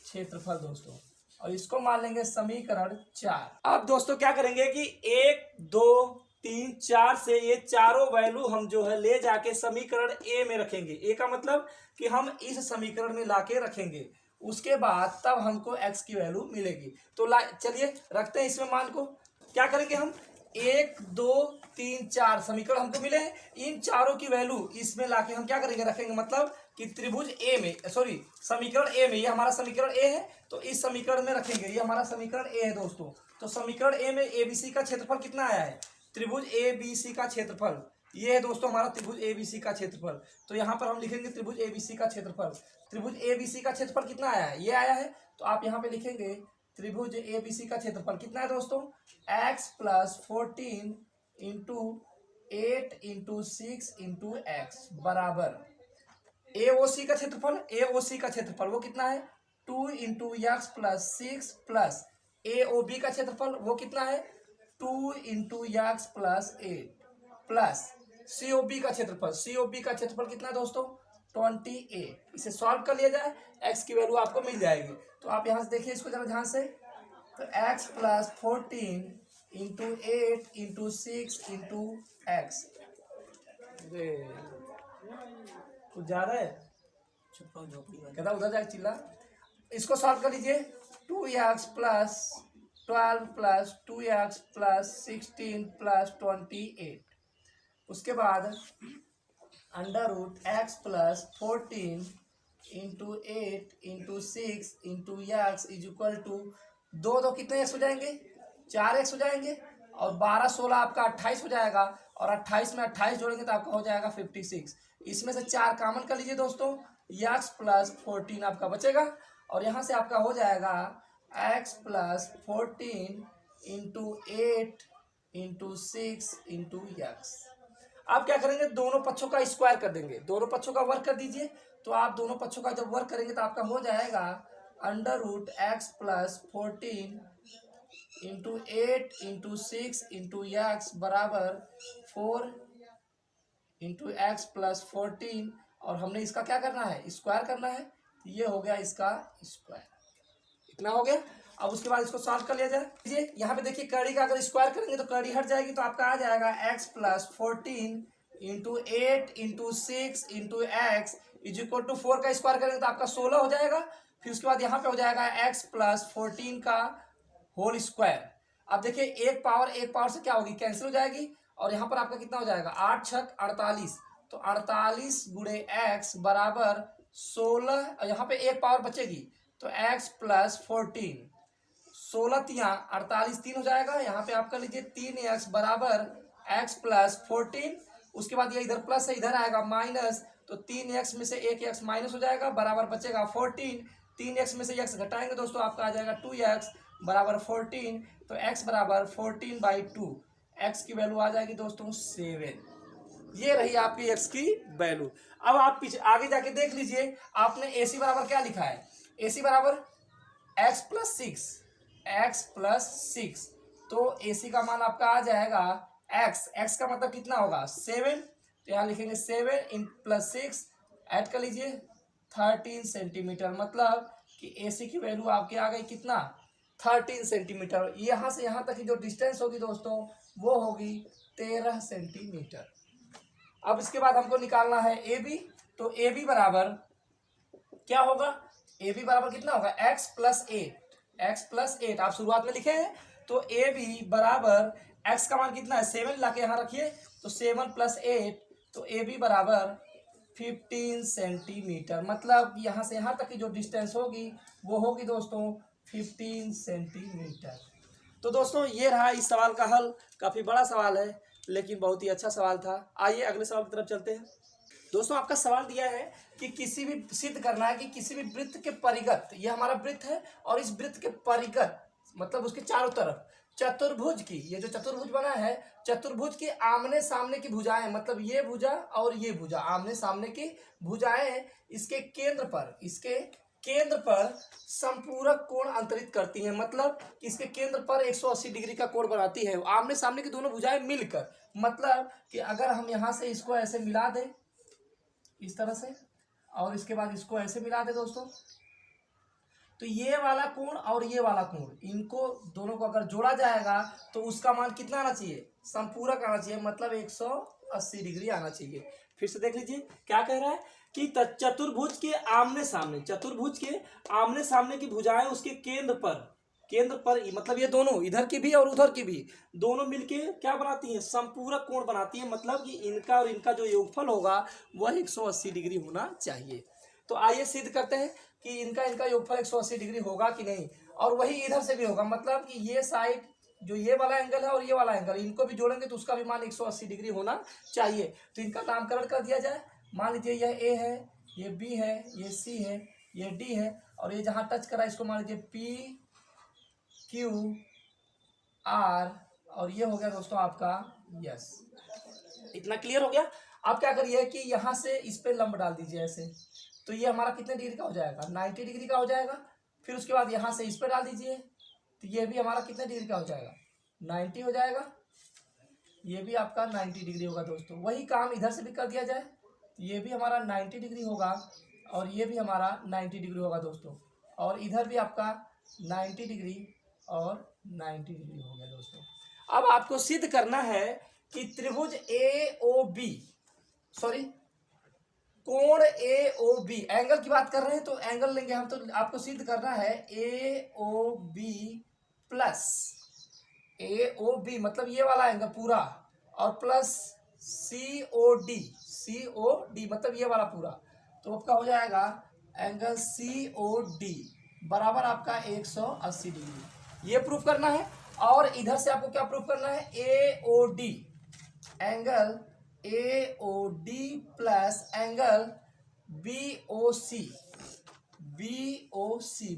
क्षेत्रफल दोस्तों, और इसको मान लेंगे समीकरण 4। अब दोस्तों क्या करेंगे कि 1 2 3 4 से ये चारों वैल्यू हम जो है ले जाके समीकरण ए में रखेंगे। ए का मतलब कि हम इस समीकरण में लाके रखेंगे, उसके बाद तब हमको एक्स की वैल्यू मिलेगी। तो चलिए रखते हैं इसमें मान को। क्या करेंगे हम, 1 2 3 4 समीकरण हमको मिले हैं, इन चारों की वैल्यू इसमें लाके हम क्या करेंगे, रखेंगे। मतलब कि त्रिभुज ए में, सॉरी समीकरण ए में, ये हमारा समीकरण ए है तो इस समीकरण में रखेंगे। ये हमारा समीकरण ए है दोस्तों। तो समीकरण ए में एबीसी का क्षेत्रफल कितना आया है, त्रिभुज एबीसी का क्षेत्रफल ये है दोस्तों हमारा त्रिभुज एबीसी का क्षेत्रफल। तो यहाँ पर हम लिखेंगे त्रिभुज एबीसी का क्षेत्रफल। त्रिभुज एबीसी का क्षेत्रफल कितना आया है, ये आया है। तो आप यहाँ पे लिखेंगे त्रिभुज एबीसी का क्षेत्रफल कितना है दोस्तों, x + 14 × 8 × 6 × x बराबर एओसी का क्षेत्रफल। एओसी का क्षेत्रफल वो कितना है, 2 × x + 6 प्लस एओबी का क्षेत्रफल वो कितना है, 2 × x + 8 प्लस सीओबी का क्षेत्रफल। सीओबी का क्षेत्रफल कितना है दोस्तों, 28। इसे सॉल्व कर लिया जाए, x की वैल्यू आपको मिल जाएगी। तो आप यहाँ से देखिए इसको जरा ध्यान से। तो x + 14 × 8 × 6 × x, कुछ ज्यादा है, कहता उधर जाए चिल्ला। इसको सॉल्व कर लीजिए, 2x + 12 + 2x + 16 + 28। उसके बाद √x + 14 × 8 × 6 × x = 2 कितने x हो जाएंगे, 4x हो जाएंगे। और 12 16 आपका 28 हो जाएगा, और 28 में 28 जोड़ेंगे तो आपका हो जाएगा 56। इसमें से 4 कॉमन कर लीजिए दोस्तों, x + 14 आपका बचेगा। और यहाँ से आपका हो जाएगा x + 14 × 8 × 6 × x। आप क्या करेंगे, दोनों पक्षों का स्क्वायर कर देंगे, दोनों पक्षों का वर्क कर दीजिए। तो आप दोनों पक्षों का जब वर्क करेंगे तो आपका हो जाएगा √x + 14 × 8 × 6 × x बराबर 4 × x + 14। और हमने इसका क्या करना है, स्क्वायर करना है। तो ये हो गया इसका स्क्वायर, इतना हो गया। अब उसके बाद इसको सॉल्व कर लिया जाए। यहाँ पे देखिए कड़ी का अगर स्क्वायर करेंगे तो कड़ी हट जाएगी, तो आपका आ जाएगा x + 14 × 8 × 6 × x = 4 का स्क्वायर करेंगे तो आपका 16 हो जाएगा। फिर उसके बाद यहाँ पे हो जाएगा x + 14 का होल स्क्वायर। अब देखिए एक पावर से क्या होगी, कैंसिल हो जाएगी। और यहाँ पर आपका कितना हो जाएगा, 8 छक 48। तो 48 × x बराबर 16। यहाँ पे एक पावर बचेगी तो x + 14, 16 तियाँ 48, 3 हो जाएगा। यहाँ पे आप कर लीजिए 3x बराबर x + 14। उसके बाद ये इधर प्लस है, इधर आएगा माइनस। तो 3x में से एक x माइनस हो जाएगा, बराबर बचेगा 14। 3x में से x घटाएंगे दोस्तों, आपका आ जाएगा 2x बराबर 14। तो x बराबर 14/2, x की वैल्यू आ जाएगी दोस्तों 7। ये रही आपकी x की वैल्यू। अब आप पीछे आगे जाके देख लीजिए, आपने AC बराबर क्या लिखा है, AC बराबर x + 6, x + 6। तो AC का मान आपका आ जाएगा x का मतलब कितना होगा, 7। तो यहाँ लिखेंगे 7 + 6, ऐड कर लीजिए 13 सेंटीमीटर। मतलब कि AC की वैल्यू आपकी आ गई कितना, 13 सेंटीमीटर। यहाँ से यहाँ तक की जो डिस्टेंस होगी दोस्तों वो होगी 13 सेंटीमीटर। अब इसके बाद हमको निकालना है AB। तो AB बराबर क्या होगा, AB बराबर कितना होगा, x + 8, x + 8 आप शुरुआत में लिखे हैं। तो AB बराबर x का मान कितना है, 7 लाके यहाँ रखिए। तो 7 + 8, तो AB बराबर 15 सेंटीमीटर। मतलब यहाँ से यहाँ तक की जो डिस्टेंस होगी वो होगी दोस्तों 15 सेंटीमीटर। तो दोस्तों ये रहा इस सवाल का हल। काफ़ी बड़ा सवाल है लेकिन बहुत ही अच्छा सवाल था। आइए अगले सवाल की तरफ चलते हैं। दोस्तों आपका सवाल दिया है कि किसी भी सिद्ध करना है कि किसी भी वृत्त के परिगत, ये हमारा वृत्त है और इस वृत्त के परिगत मतलब उसके चारों तरफ चतुर्भुज की, ये जो चतुर्भुज बना है, चतुर्भुज की आमने सामने की भुजाएं, मतलब ये भुजा और ये भुजा आमने सामने की भुजाएं इसके केंद्र पर संपूरक कोण अंतरित करती हैं। मतलब इसके केंद्र पर 180 डिग्री का कोण बनाती है आमने सामने की दोनों भुजाएं मिलकर। मतलब कि अगर हम यहाँ से इसको ऐसे मिला दें इस तरह से, और इसके बाद इसको ऐसे मिला दें दोस्तों, तो ये वाला कोण और ये वाला कोण, इनको दोनों को अगर जोड़ा जाएगा तो उसका मान कितना आना चाहिए, समपूरक आना चाहिए, मतलब 180 डिग्री आना चाहिए। फिर से देख लीजिए क्या कह रहा है कि चतुर्भुज के आमने सामने, चतुर्भुज के आमने सामने की भुजाएं उसके केंद्र पर मतलब ये दोनों इधर की भी और उधर की भी दोनों मिलके क्या बनाती हैं, समपूरक कोण बनाती हैं। मतलब कि इनका और इनका जो योगफल होगा वह 180 डिग्री होना चाहिए। तो आइए सिद्ध करते हैं कि इनका योगफल 180 डिग्री होगा कि नहीं, और वही इधर से भी होगा। मतलब कि ये साइड जो ये वाला एंगल है और ये वाला एंगल, इनको भी जोड़ेंगे तो उसका भी मान 180 डिग्री होना चाहिए। तो इनका नामकरण कर दिया जाए। मान लीजिए यह ए है, ये बी है, ये सी है, ये डी है, और ये जहाँ टच करा इसको मान लीजिए पी क्यू आर, और ये हो गया दोस्तों आपका यस। इतना क्लियर हो गया। अब क्या करिए कि यहाँ से इस पे लंब डाल दीजिए ऐसे, तो ये हमारा कितने डिग्री का हो जाएगा, 90 डिग्री का हो जाएगा। फिर उसके बाद यहाँ से इस पे डाल दीजिए, तो ये भी हमारा कितने डिग्री का हो जाएगा, 90 हो जाएगा। ये भी आपका 90 डिग्री होगा दोस्तों। वही काम इधर से भी कर दिया जाए, तो ये भी हमारा 90 डिग्री होगा, और ये भी हमारा 90 डिग्री होगा दोस्तों, और इधर भी आपका 90 डिग्री और 90 डिग्री हो गया दोस्तों। अब आपको सिद्ध करना है कि त्रिभुज कोण AOB, एंगल की बात कर रहे हैं तो एंगल लेंगे हम, तो आपको सिद्ध करना है AOB प्लस AOB मतलब ये वाला एंगल पूरा, और प्लस COD मतलब ये वाला पूरा, तो आपका हो जाएगा एंगल COD बराबर आपका 180 डिग्री। ये प्रूफ करना है। और इधर से आपको क्या प्रूफ करना है, angle AOD plus angle BOC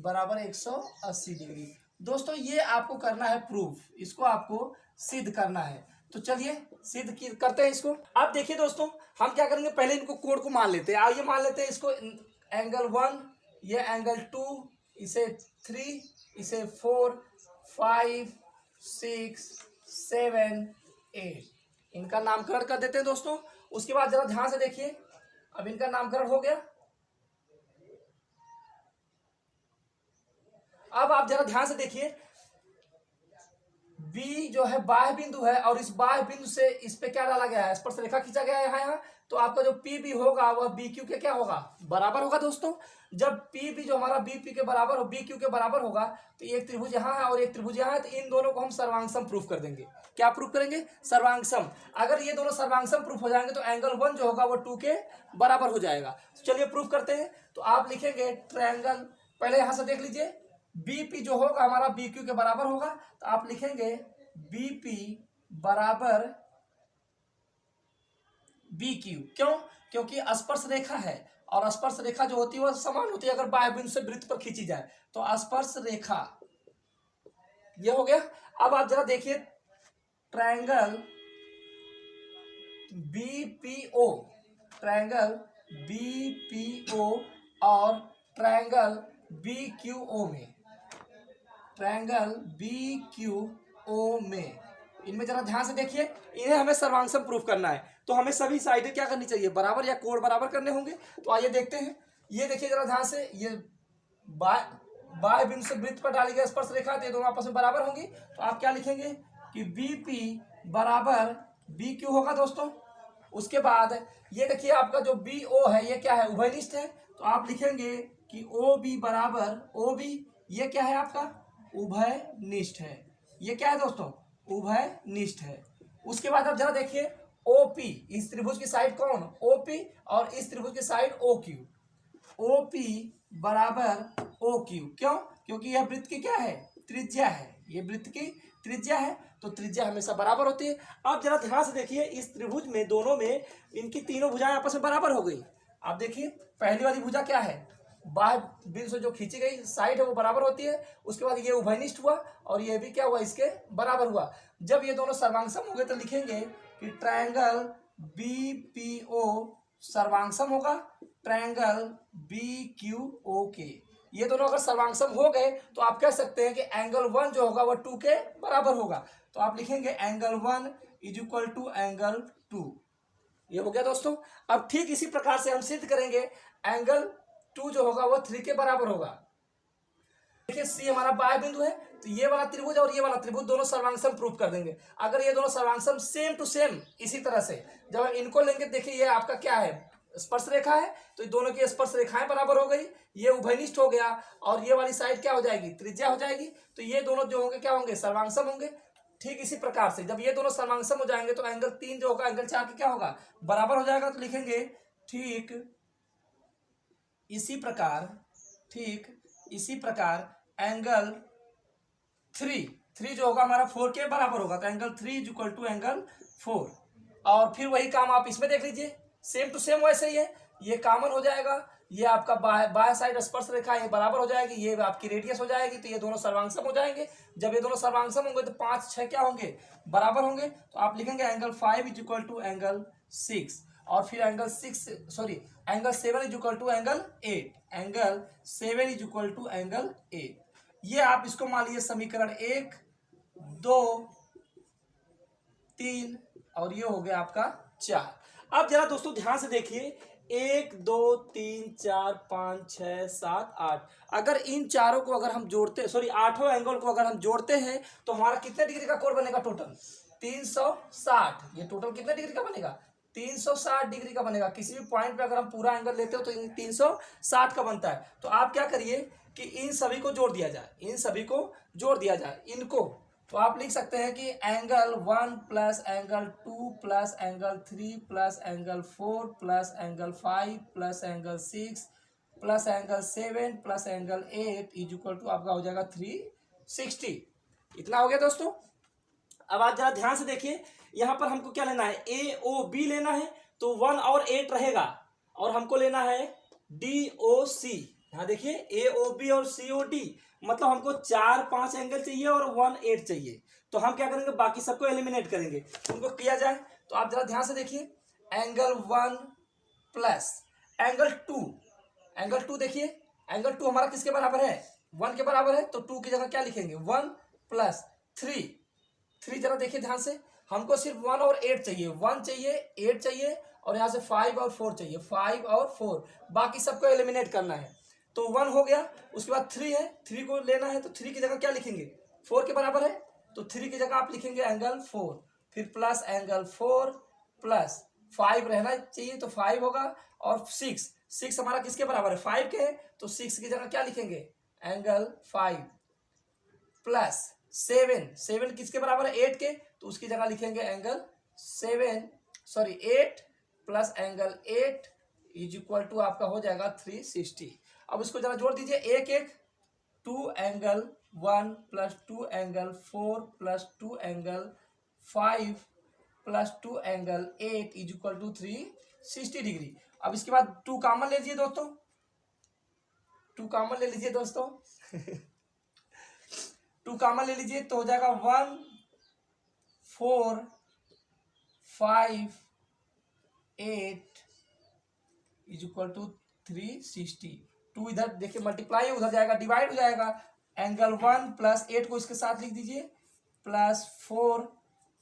बराबर 180 डिग्री। दोस्तों ये आपको करना है प्रूफ, इसको आपको सिद्ध करना है। तो चलिए सिद्ध करते हैं इसको। अब देखिए दोस्तों, हम क्या करेंगे, पहले इनको कोण को मान लेते हैं। आइए मान लेते हैं इसको एंगल 1, ये एंगल 2, इसे 3, इसे 4, 5, 6, 7, 8, इनका नामकरण कर देते हैं दोस्तों। उसके बाद जरा ध्यान से देखिए, अब इनका नामकरण हो गया। अब आप जरा ध्यान से देखिए, बी जो है बाह्य बिंदु है, और इस बाह्य बिंदु से इस पे क्या डाला गया है, स्पर्श रेखा खींचा गया है यहाँ। तो आपका जो पी बी होगा वह बी क्यू के क्या होगा, बराबर होगा दोस्तों। जब पी बी जो हमारा बी पी के बराबर हो, बी क्यू के बराबर होगा, तो एक त्रिभुज यहाँ है और एक त्रिभुज यहाँ है, तो इन दोनों को हम सर्वांगसम प्रूफ कर देंगे। क्या प्रूफ करेंगे, सर्वांगसम। अगर ये दोनों सर्वांगसम प्रूफ हो जाएंगे तो एंगल 1 जो होगा वो 2 के बराबर हो जाएगा। तो चलिए प्रूफ करते हैं। तो आप लिखेंगे ट्रायंगल, पहले यहां से देख लीजिए, बीपी जो होगा हमारा बी क्यू के बराबर होगा, तो आप लिखेंगे बीपी बराबर बी क्यू। क्यों, क्योंकि स्पर्श रेखा है, और स्पर्श रेखा जो होती है वह समान होती है अगर बाह्य बिंदु से वृत्त पर खींची जाए। तो स्पर्श रेखा ये हो गया। अब आप जरा देखिए ट्रायंगल बीपीओ, ट्रायंगल बीपीओ और ट्रायंगल बीक्यूओ में, ट्रायंगल बीक्यूओ में, इनमें जरा ध्यान से देखिए, इन्हें हमें सर्वांगसम प्रूफ करना है। तो हमें सभी साइडें क्या करनी चाहिए, बराबर या कोण बराबर करने होंगे। तो आइए देखते हैं। ये देखिए जरा ध्यान से, ये बाह्य बिंदु से वृत्त पर डाली गई स्पर्श रेखा, तो ये दोनों आपस में बराबर होंगी। तो आप क्या लिखेंगे कि बीपी बराबर बी क्यू होगा दोस्तों। उसके बाद ये देखिए आपका जो बी ओ है ये क्या है, उभयनिष्ठ है। तो आप लिखेंगे कि ओ बी बराबर ओ बी, ये क्या है आपका, उभयनिष्ठ है। ये क्या है दोस्तों, उभयनिष्ठ है। उसके बाद आप जरा देखिए ओपी, इस त्रिभुज की साइड कौन, ओपी, और इस त्रिभुज की साइड ओ क्यू। ओपी बराबर ओ क्यू। क्यों, क्योंकि यह वृत्त की क्या है, त्रिज्या है, ये वृत्त की त्रिज्या है, तो त्रिज्या हमेशा बराबर होती है। अब जरा ध्यान से देखिए, इस त्रिभुज में दोनों में इनकी तीनों भुजाएं आपस में बराबर हो गई। आप देखिए पहली वाली भुजा क्या है, बाह्य बिंदु से जो खींची गई साइड है वो बराबर होती है। उसके बाद ये उभयनिष्ठ हुआ, और ये भी क्या हुआ, इसके बराबर हुआ। जब ये दोनों सर्वांगसम हो गए तो लिखेंगे कि ट्रायंगल बीपीओ सर्वांगसम होगा ट्रायंगल बीक्यूओ के। ये दोनों अगर सर्वांगसम हो गए तो आप कह सकते हैं कि एंगल 1 जो होगा वह 2 के बराबर होगा। तो आप लिखेंगे angle 1 is equal to angle 2। ये हो गया दोस्तों। अब ठीक इसी प्रकार से हम सिद्ध करेंगे एंगल 2 जो होगा वह 3 के बराबर होगा। देखिए सी हमारा बाह्य बिंदु है, तो ये वाला त्रिभुज और ये वाला त्रिभुज दोनों सर्वांगसम प्रूफ कर देंगे। अगर ये दोनों सर्वांगसम सेम टू सेम इसी तरह से जब हम इनको लेंगे, देखिए ये आपका क्या है, स्पर्श रेखा है, तो ये दोनों की स्पर्श रेखाएं बराबर हो गई, ये उभयनिष्ठ हो गया, और ये वाली साइड क्या हो जाएगी, त्रिज्या हो जाएगी, तो ये दोनों जो होंगे क्या होंगे, सर्वांगसम होंगे। ठीक इसी प्रकार से जब ये दोनों सर्वांगसम हो जाएंगे तो एंगल 3 जो होगा एंगल 4 के क्या होगा, बराबर हो जाएगा। तो लिखेंगे ठीक इसी प्रकार, ठीक इसी प्रकार एंगल 3 जो होगा हमारा 4 के बराबर होगा, तो angle 3 is equal to angle 4। और फिर वही काम आप इसमें देख लीजिए, सेम टू सेम वैसे ही है, ये कॉमन हो जाएगा, ये आपका बाय साइड स्पर्श रेखा ये बराबर हो जाएगी, ये आपकी रेडियस हो जाएगी, तो ये दोनों सर्वांगसम हो जाएंगे। जब ये दोनों सर्वांगसम होंगे तो 5 6 क्या होंगे, बराबर होंगे। तो आप लिखेंगे angle 5 is equal to angle 6, और फिर angle 7 is equal to angle 8, angle 7 is equal to angle 8। ये आप इसको मान लीजिए समीकरण 1 2 3 और ये हो गया आपका 4। अब जरा दोस्तों ध्यान से देखिए, 1 2 3 4 5 6 7 8, अगर इन चारों को अगर हम जोड़ते, सॉरी 8 एंगल को अगर हम जोड़ते हैं तो हमारा कितने डिग्री का कोण बनेगा, टोटल 360। ये टोटल कितने डिग्री का बनेगा, 360 डिग्री का बनेगा। किसी भी पॉइंट पे अगर हम पूरा एंगल लेते हो तो 360 का बनता है। तो आप क्या करिए कि इन सभी को जोड़ दिया जाए, इन सभी को जोड़ दिया जाए इनको, तो आप लिख सकते हैं कि angle 1 plus angle 2 plus angle 3 plus angle 4 plus angle 5 plus angle 6 plus angle 7 plus angle 8 is equal to आपका हो जाएगा 360। इतना हो गया दोस्तों। अब आप जरा ध्यान से देखिए, यहां पर हमको क्या लेना है, ए ओ बी लेना है, तो 1 और 8 रहेगा, और हमको लेना है डी ओ सी। यहाँ देखिए ए ओ बी और सी ओ डी, मतलब हमको 4 5 एंगल चाहिए और 1 8 चाहिए। तो हम क्या करेंगे, बाकी सबको एलिमिनेट करेंगे, उनको किया जाए। तो आप जरा ध्यान से देखिए, एंगल 1 प्लस एंगल 2 देखिए, एंगल 2 हमारा किसके बराबर है, 1 के बराबर है, तो 2 की जगह क्या लिखेंगे, 1 प्लस 3 जरा देखिए ध्यान से, हमको सिर्फ 1 और 8 चाहिए, 1 चाहिए 8 चाहिए, और यहाँ से 5 और 4 चाहिए, 5 और 4, बाकी सबको एलिमिनेट करना है। तो 1 हो गया, उसके बाद 3 है, 3 को लेना है, तो 3 की जगह क्या लिखेंगे, 4 के बराबर है, तो 3 की जगह आप लिखेंगे एंगल 4, फिर प्लस एंगल 4 प्लस 5 रहना चाहिए, तो 5 होगा, और 6 हमारा किसके बराबर है, 5 के है, तो 6 की जगह क्या लिखेंगे, एंगल 5 प्लस 7 किसके बराबर है, 8 के, तो उसकी जगह लिखेंगे angle 8 plus angle 8 is equal to आपका हो जाएगा 360। अब इसको जरा जोड़ दीजिए, 1 2 angle 1 plus 2 angle 4 plus 2 angle 5 plus 2 angle 8 is equal to 360 degree. अब इसके बाद 2 कॉमन ले लीजिए दोस्तों, 2 कॉमन ले लीजिए दोस्तों 2 कॉमन ले लीजिए, तो हो जाएगा 1 4 5 8 इज इक्वल टू 360। 2 इधर देखिए मल्टीप्लाई उधर जाएगा, डिवाइड हो जाएगा, एंगल 1 प्लस 8 को इसके साथ लिख दीजिए, plus 4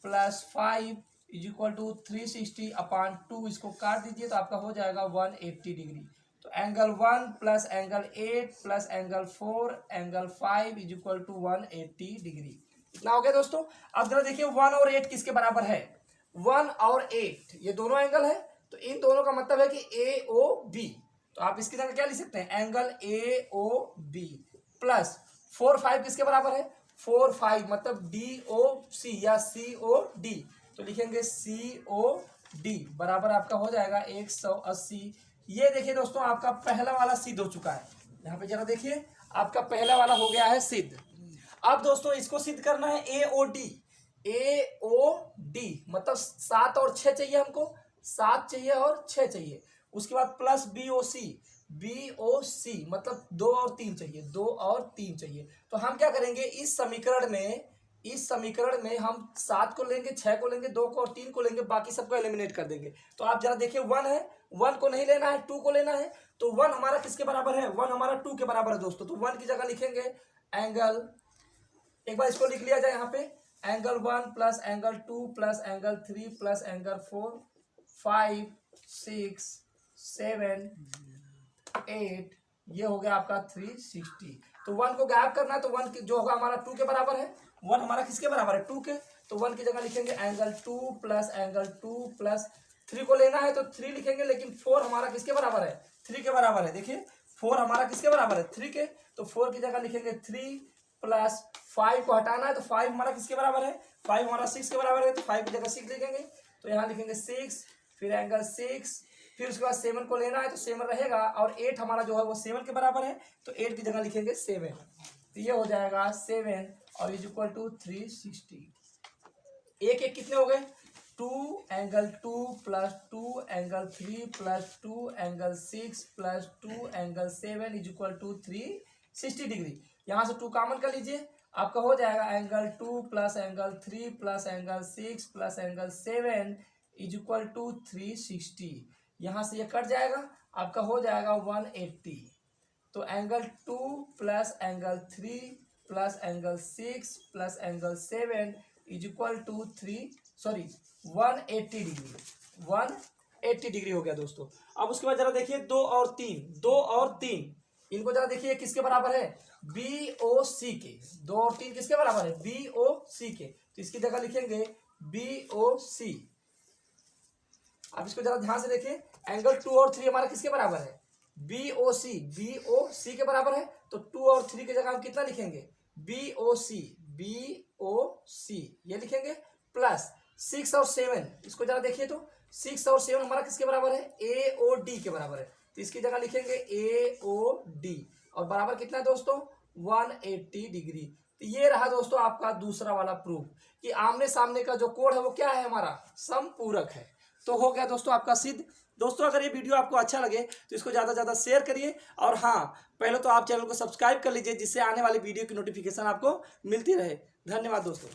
plus 5 is equal to 360 upon 2, इसको काट दीजिए तो आपका हो जाएगा 180 डिग्री। तो angle 1 plus angle 8 plus angle 4 angle 5 is equal to 180 degree. इतना हो गया दोस्तों। अब जरा देखिए 1 और 8 किसके बराबर है, 1 और 8 ये दोनों एंगल है, तो इन दोनों का मतलब है कि ए ओ बी, तो आप इसकी जगह क्या लिख सकते हैं, angle A O B plus 4 5 किसके बराबर है, 4 5 मतलब डी ओ सी या सी ओ डी, तो लिखेंगे सी ओ डी बराबर आपका हो जाएगा 180। ये देखिए दोस्तों आपका पहला वाला सिद्ध हो चुका है, यहाँ पे जरा देखिए आपका पहला वाला हो गया है सिद्ध। अब दोस्तों इसको सिद्ध करना है ए ओ डी मतलब 7 और 6 चाहिए हमको, 7 चाहिए और 6 चाहिए। उसके बाद प्लस बी ओ सी मतलब 2 और 3 चाहिए, 2 और 3 चाहिए। तो हम क्या करेंगे, इस समीकरण में हम 7 को लेंगे, 6 को लेंगे, 2 को और 3 को लेंगे, बाकी सबको एलिमिनेट कर देंगे। तो आप जरा देखिए 1 है, 1 को नहीं लेना है, 2 को लेना है, तो 1 हमारा किसके बराबर है, 1 हमारा 2 के बराबर है दोस्तों। तो 1 की जगह लिखेंगे एंगल, एक बार इसको लिख लिया जाए यहाँ पे, angle 1 plus angle 2 plus angle 3 plus angle 4 5 6 7 8, ये हो गया आपका 360। तो 1 को गायब करना है, तो 1 जो होगा हमारा 2 के बराबर है। 1 हमारा किसके बराबर है? 2 के। तो 1 की जगह लिखेंगे एंगल 2 प्लस 3 को लेना है तो 3 लिखेंगे, लेकिन 4 हमारा किसके बराबर है? 3 के बराबर है। देखिए 4 हमारा किसके बराबर है? 3 के। तो 4 की जगह लिखेंगे 3 प्लस 5 को हटाना है तो 5 हमारा किसके बराबर है? 5 हमारा 6 के बराबर है, तो 5 की जगह 6 लिखेंगे। तो यहाँ लिखेंगे 6, फिर एंगल 6, फिर उसके बाद 7 को लेना है तो 7 रहेगा, और 8 हमारा जो है वो 7 के बराबर है, तो 8 की जगह लिखेंगे 7। तो ये हो जाएगा 7 और इज इक्वल टू 360। एक एक कितने हो गए? 2 angle 2 plus 2 angle 3 plus 2 angle 6 plus 2 angle 7 is equal to 360 degree. यहाँ से 2 कॉमन कर लीजिए, आपका हो जाएगा angle 2 plus angle 3 plus angle 6 plus angle 7 is equal to 360। यहाँ से ये कट जाएगा, आपका हो जाएगा 180। तो angle 2 plus angle 3 plus angle 6 plus angle 7 is equal to 180 degree. 180 degree हो गया दोस्तों। अब उसके बाद जरा देखिए 2 और 3, इनको जरा देखिए किसके बराबर है? BOC के। 2 और 3 किसके बराबर है? BOC के। तो इसकी जगह लिखेंगे BOC। अब इसको जरा ध्यान से देखिए, एंगल 2 और 3 हमारा किसके बराबर है? BOC के बराबर है। तो 2 और 3 की जगह हम कितना लिखेंगे? BOC ये लिखेंगे, प्लस 6 और 7, इसको जरा देखिए तो 6 और 7 हमारा किसके बराबर है? AOD के बराबर है। तो इसकी जगह लिखेंगे AOD, और बराबर कितना है दोस्तों? 180 डिग्री। तो ये रहा दोस्तों आपका दूसरा वाला प्रूफ कि आमने सामने का जो कोण है वो क्या है? हमारा समपूरक है। तो हो गया दोस्तों आपका सिद्ध। दोस्तों अगर ये वीडियो आपको अच्छा लगे तो इसको ज़्यादा से ज़्यादा शेयर करिए, और हाँ, पहले तो आप चैनल को सब्सक्राइब कर लीजिए, जिससे आने वाली वीडियो की नोटिफिकेशन आपको मिलती रहे। धन्यवाद दोस्तों।